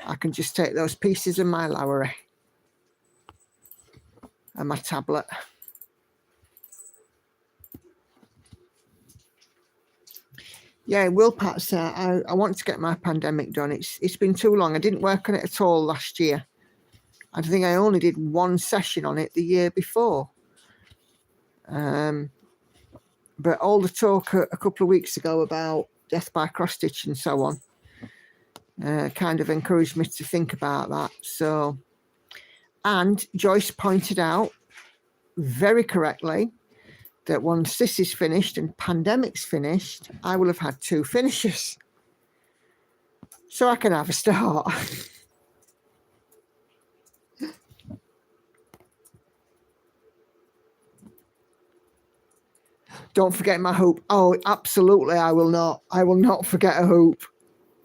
I can just take those pieces of my Lowery and my tablet. Yeah, Will Pat, I want to get my pandemic done. It's been too long. I didn't work on it at all last year. I think I only did one session on it the year before. But all the talk a couple of weeks ago about death by cross stitch and so on kind of encouraged me to think about that. So, and Joyce pointed out very correctly that once this is finished and pandemic's finished, I will have had 2 finishes. So I can have a start. Don't forget my hoop. Oh, absolutely, I will not. I will not forget a hoop.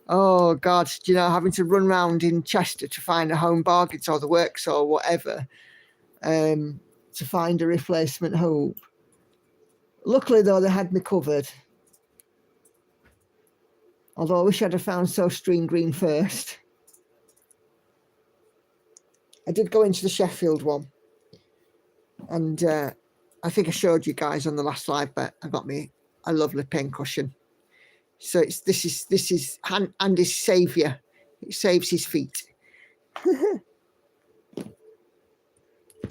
Oh, God, you know, having to run around in Chester to find a Home Bargains or the Works or whatever to find a replacement hoop. Luckily, though, they had me covered. Although I wish I'd have found So Stream Green first. I did go into the Sheffield one. And I think I showed you guys on the last slide, but I got me a lovely pin cushion. So this is Andy's saviour. It saves his feet. Isn't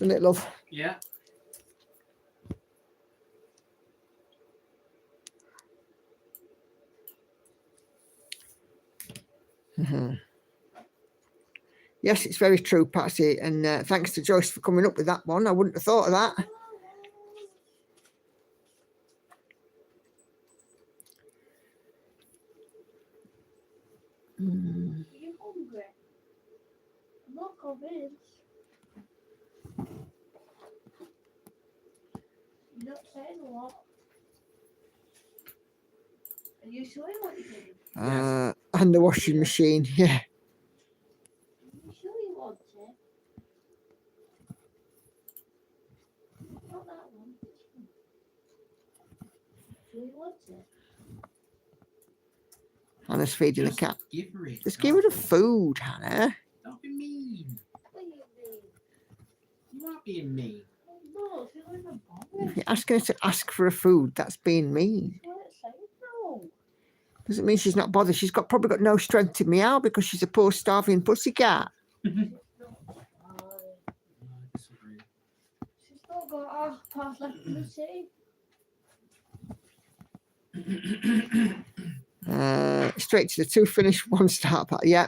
it, love? Yeah. Yes, it's very true, Patsy. And thanks to Joyce for coming up with that one. I wouldn't have thought of that. Are you hungry? I'm not convinced. You're not saying a lot. Are you sure you want it? And the washing machine, yeah. Are you sure you want it? Not that one. This one. Sure you want it? Hannah's feeding the Just cat. give her it. Just give her the food, Hannah. Don't be mean. What do you mean? You are being mean. No, if you're even bothered. If you're asking her to ask for a food, that's being mean. That's what it's saying. No. Doesn't mean she's not bothered. She's probably got no strength to meow because she's a poor starving pussycat. She's not fine. I disagree. She's not got half past left in the city. Straight to the 2 finish, 1 start. Yeah.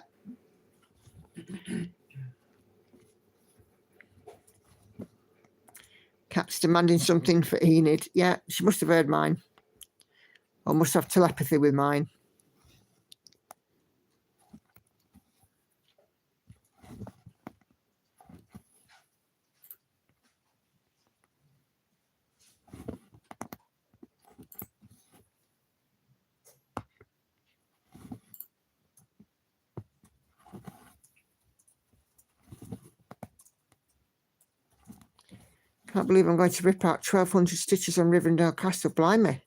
Cat's demanding something for Enid. Yeah, she must have heard mine. Or must have telepathy with mine. Can't believe I'm going to rip out 1,200 stitches on Rivendell Castle. Blimey.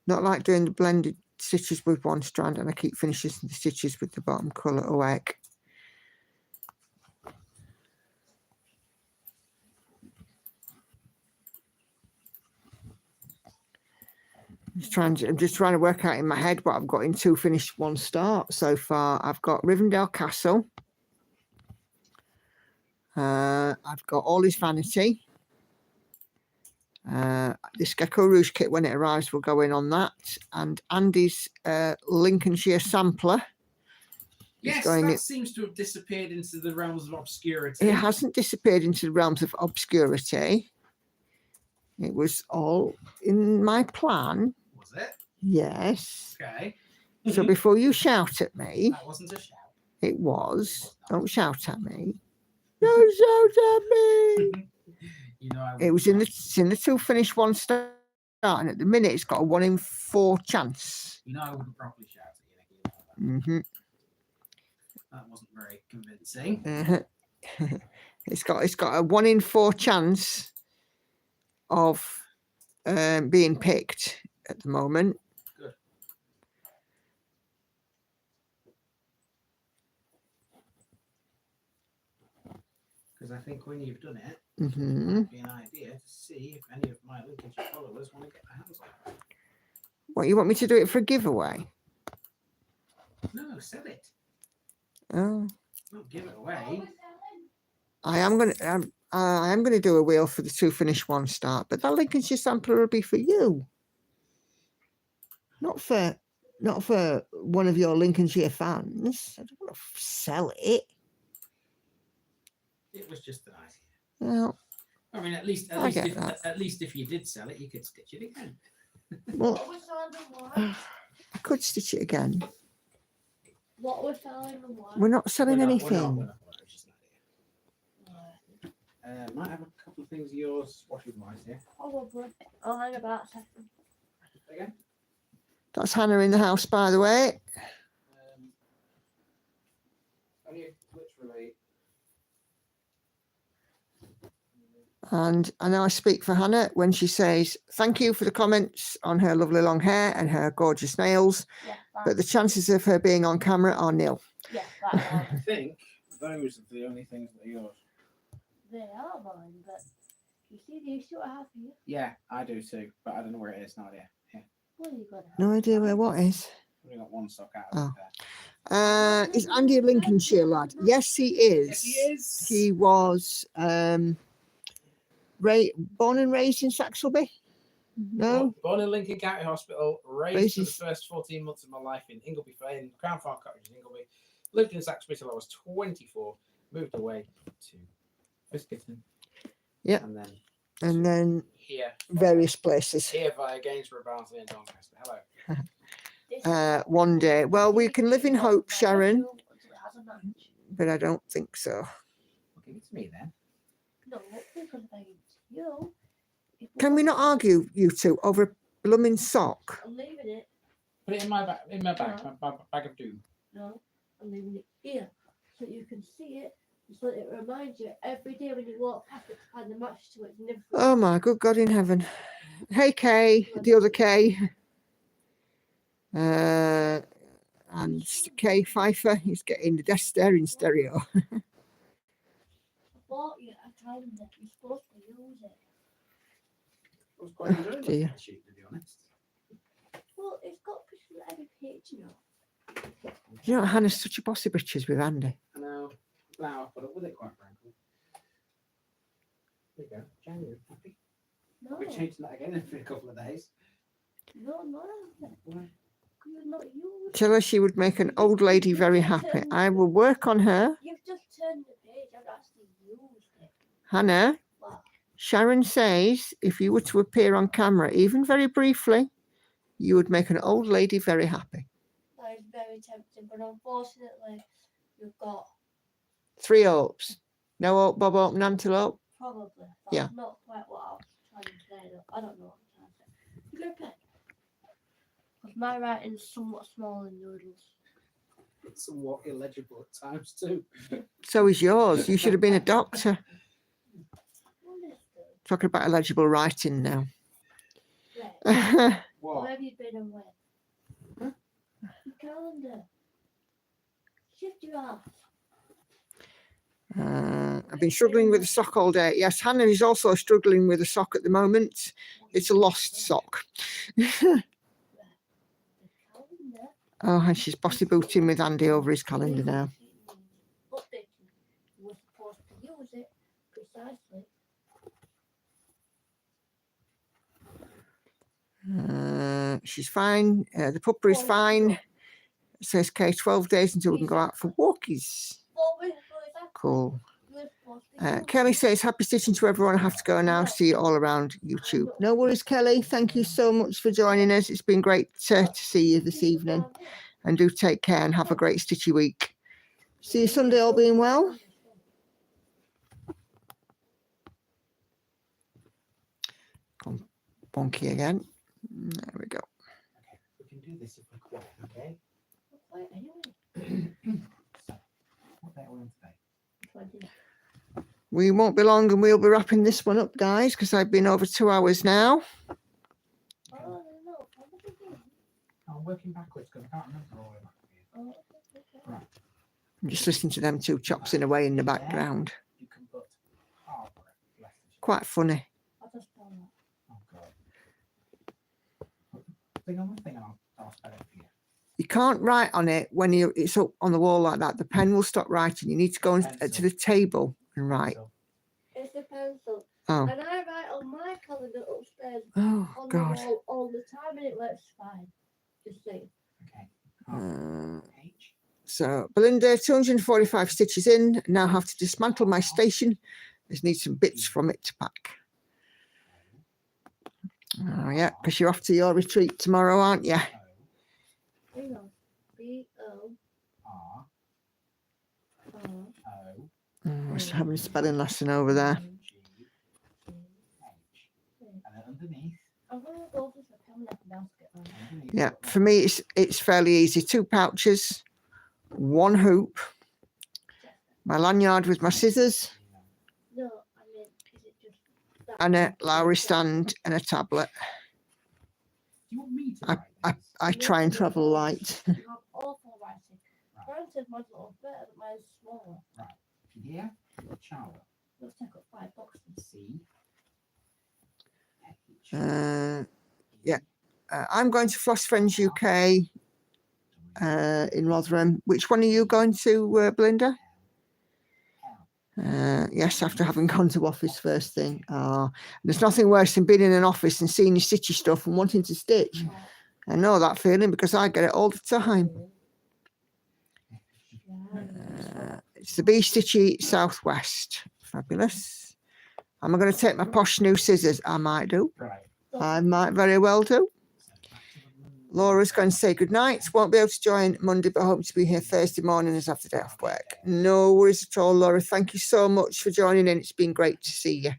Not like doing the blended stitches with 1 strand, and I keep finishing the stitches with the bottom colour. Oh, heck. I'm just trying to work out in my head what I've got in 2 finish, 1 start so far. I've got Rivendell Castle. I've got All His Vanity. This Gecko Rouge kit, when it arrives, will go in on that. And Andy's Lincolnshire sampler. Yes, that seems to have disappeared into the realms of obscurity. It hasn't disappeared into the realms of obscurity. It was all in my plan. Was it? Yes. Okay. So before you shout at me. That wasn't a shout. It was. Don't shout at me. Don't shout at me. You know, It was in the 2 finish, 1 start, and at the minute it's got a 1 in 4 chance. You know, I wouldn't properly shout at you. Mm-hmm. That wasn't very convincing. It's got a 1 in 4 chance of being picked at the moment. Good. Because I think when you've done it, it might be an idea to see if any of my Lincolnshire followers want to get their hands on it. What, you want me to do it for a giveaway? No, sell it. Oh, Not give it away. I am gonna do a wheel for the 2 finish 1 start, but that Lincolnshire sampler will be for you, not for one of your Lincolnshire fans. I don't want to sell it. It was just an idea. Well, I mean, at least if you did sell it, you could stitch it again. well, What was selling and what? I could stitch it again. What was selling and what? We're not selling We're not, anything. we're not, it was just an idea. Might have a couple of things of yours washing wise here. Probably. I'll hang about a second. Again. That's Hannah in the house, by the way. Only literally. And I know I speak for Hannah when she says, thank you for the comments on her lovely long hair and her gorgeous nails, Yeah, but the chances of her being on camera are nil. yeah, that's I one. think those are the only things that are yours. They are mine, but you see the issue I have here? Yeah, I do too, but I don't know where it is. No idea. Yeah, Well, you got it. No idea where what is. we got one sock out. Oh. Of there. Is Andy a Lincolnshire lad? Yes, he is. Yes, he is. He was born and raised in Saxelby. No, Born in Lincoln County Hospital, raised Raised for in- the first 14 months of my life in Ingleby, in Crown Farm Cottage in Ingleby. Lived in Saxby till I was 24. Moved away to Fiskerton. Yeah. And then and then here. various places. Here via Gainsborough, Barnsley, and Doncaster. Hello. One day. Well, we can live in hope, Sharon, Until it has a match. but I don't think so. Well, give it to me then. No, because I give it to you. If Can we not argue, you two, over a blooming sock? I'm leaving it. Put it in my bag. My bag of doom. No, I'm leaving it here so you can see it. So that it reminds you every day when you walk past it to find the match to it. Never Oh my good God in heaven. Hey Kay, the other Kay. And Kay Pfeiffer, he's getting the desk there in stereo. I bought you a calendar. You're supposed to use it. I was quite enjoying dear. that sheet, to be honest. Well, it's got pictures of every page, you know. You know, Hannah's such a bossy bitches with Andy. I know. Now I've put up with it, quite frankly. There you go. January. Happy. No, We're changing that again in a couple of days. no, no. Why? You're not used. Tell her she would make an old lady very happy. I will work on her. You've just turned the page. I've actually used it. Hannah, Wow. Sharon says if you were to appear on camera, even very briefly, you would make an old lady very happy. That is very tempting, but unfortunately, you've got 3 hopes. No hope, bob hope, antelope. probably. That's Yeah. not quite what I was trying to say. Though. I don't know what I'm trying to say. You got a pen? Because my writing is somewhat small in noodles. It's somewhat illegible at times too. So is yours. You should have been a doctor. Understood. Talking about illegible writing now. Right. What? Where have you been and when? Huh? Your calendar. Shift your ass. I've been struggling with a sock all day. Yes, Hannah is also struggling with a sock at the moment. It's a lost sock. The calendar. Oh, and she's bossy booting with Andy over his calendar now. Updating. You were supposed to use it precisely. She's fine. The pupper is fine. Says Kay, 12 days until we can go out for walkies. What was that? Cool. You were supposed to use Kelly it. says, happy stitching to everyone. I have to go now. See you all around YouTube. No worries, Kelly. Thank you so much for joining us. It's been great to see you this evening. And do take care and have a great stitchy week. See you Sunday, all being well. Gone bonky again. There we go. Okay, we can do this if we're quiet, okay? Wait, anyway. So, what day are we on today? 20. We won't be long and we'll be wrapping this one up, guys, because I've been over 2 hours now. Oh, no. What was it doing? I'm working backwards because I can't remember all of that. Oh, okay. I'm just listening to them 2 chopping away in the background. You can put half of it left. Quite funny. I just found that. Oh, God. thing on the thing and I'll spell it for you. You can't write on it when it's up on the wall like that. The pen will stop writing. You need to go to Pencil. the table and write. Pencil. It's a pencil. Oh, And I write on my calendar upstairs oh on God. the wall all the time and it works fine. Just saying. Okay. H. So, Belinda, 245 stitches in. Now have to dismantle my station. Just need some bits from it to pack. Oh, yeah, because you're off to your retreat tomorrow, aren't you? Hang on. B-O. R. R. O. Oh, just having a spelling lesson over there. G. H. And then underneath. I'm going to go for some camera basket. underneath Yeah, you've got for me, it's fairly easy. 2 pouches, 1 hoop, my lanyard with my scissors, No, I mean, is it just that? and a Lowry stand and a tablet. Do you want me to I- write this? I try and travel light. You have awful writing. Right. Granted, mine's a little better, but mine's smaller. Here, Charlotte. Let's take up 5 boxes. C. H. Yeah. I'm going to Floss Friends UK in Rotherham. Which one are you going to, Belinda? Yes, after having gone to office first thing. There's nothing worse than being in an office and seeing your stitchy stuff and wanting to stitch. I know that feeling because I get it all the time. It's the Bee Stitchy Southwest. Fabulous. Am I going to take my posh new scissors? I might do. Right. I might very well do. Laura's going to say good night. Won't be able to join Monday, but hope to be here Thursday morning as after day off work. No worries at all, Laura. Thank you so much for joining in. It's been great to see you.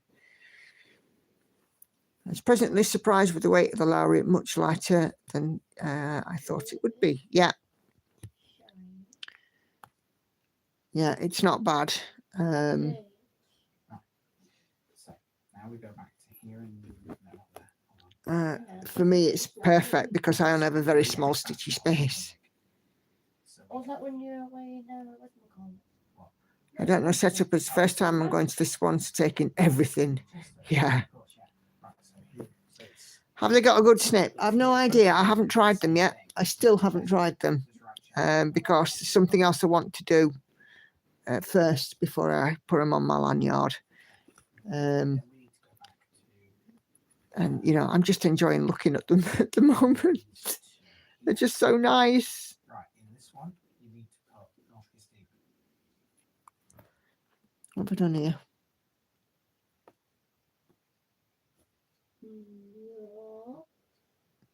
I was pleasantly surprised with the weight of the Lowry, much lighter than I thought it would be. Yeah, yeah, it's not bad. So now we go back to here and no, there. Hold on. For me, it's perfect because I only have a very small stitchy space. Was that when you're away in what's it called? I don't know, setup is the first time I'm going to this one, so taking everything. Yeah. Have they got a good snip? I've no idea. I haven't tried them yet. I still haven't tried them because there's something else I want to do first before I put them on my lanyard. And, you know, I'm just enjoying looking at them at the moment. They're just so nice. Right, in this one, you need to put Northeast Stephen. What have I done here? No.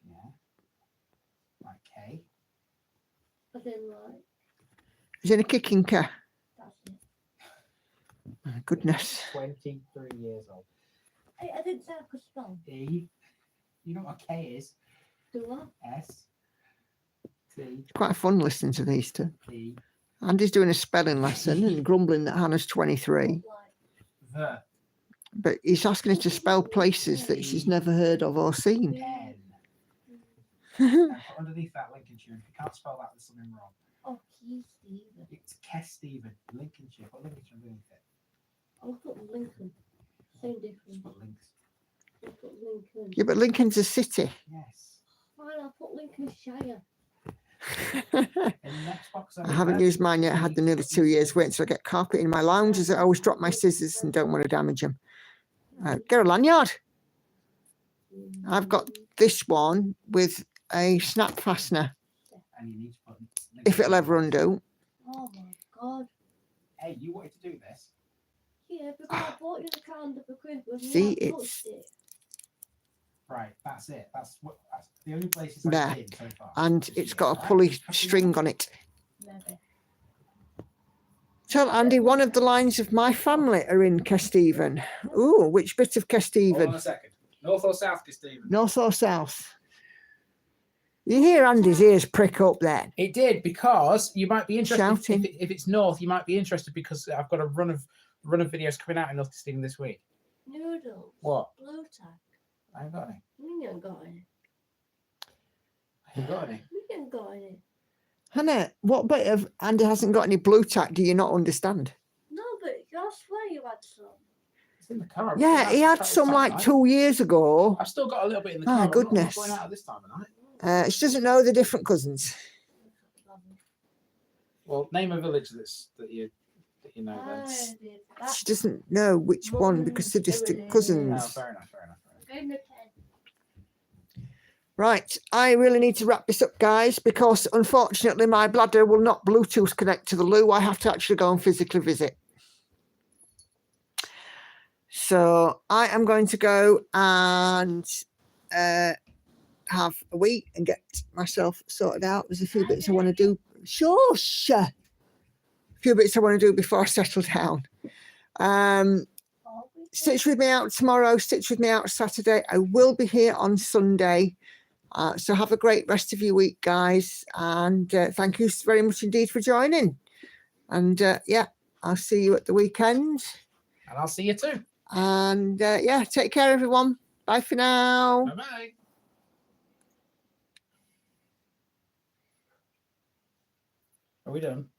Yeah. Right, K. I didn't like. Is it a kicking car? That's it. My goodness. 23 years old. Hey, I didn't say I could spell. E. You know what K is? Do what? S. T. It's quite fun listening to these two. E. Andy's doing a spelling lesson and grumbling that Hannah's 23. Like, The. But he's asking her to spell places that she's never heard of or seen. N. Now put underneath that Lincolnshire. If you can't spell that, there's something wrong. oh, Keith Stephen. It's Kes Stephen. Lincolnshire. Put Lincolnshire underneath it. I'll put Lincoln. Same difference. Just put links. I'll put Lincoln. Yeah, but Lincoln's a city. Yes. Fine, I'll put Lincolnshire. In the next box I haven't used mine yet. I had them nearly 2 years. Wait until I get carpet in my lounge, as I always drop my scissors and don't want to damage them. Get a lanyard. I've got this one with a snap fastener, And you need to put if it'll ever undo. Oh my god. Hey, you wanted to do this? Yeah, because I bought you the calendar for Christmas. and See, you haven't it's- touched it. Right, that's it. That's the only places There. I've been so far. And it's got a pulley string on it. Maybe. Tell Andy one of the lines of my family are in Kesteven. Ooh, which bit of Hold on Kesteven? a second. North or south, Stephen? North or south? You hear Andy's ears prick up then. It did, because you might be interested. Shouting. If it's north, you might be interested because I've got a run of videos coming out in North Stephen this week. Noodles. What? Blue tack. I ain't got any. We ain't got any. I ain't got any. We ain't got any. Hannah, what bit of Andy hasn't got any blue tack do you not understand? No, but I swear you had some. It's in the car. Yeah, he had some like 2 years ago. I've still got a little bit in the My car. I'm not goodness. going out at this time of night. She doesn't know the different cousins. Well, name a village that you know then. She doesn't know which one because they're distant Oh, cousins. fair enough. Right, I really need to wrap this up, guys, because unfortunately my bladder will not Bluetooth connect to the loo. I have to actually go and physically visit. So I am going to go and have a wee and get myself sorted out. There's a few bits I want to do. Shush! A few bits I want to do before I settle down. Stitch with me out tomorrow. Stitch with me out Saturday. I will be here on Sunday. So have a great rest of your week, guys. And thank you very much indeed for joining. And yeah, I'll see you at the weekend. And I'll see you too. And yeah, take care, everyone. Bye for now. Bye-bye. Are we done?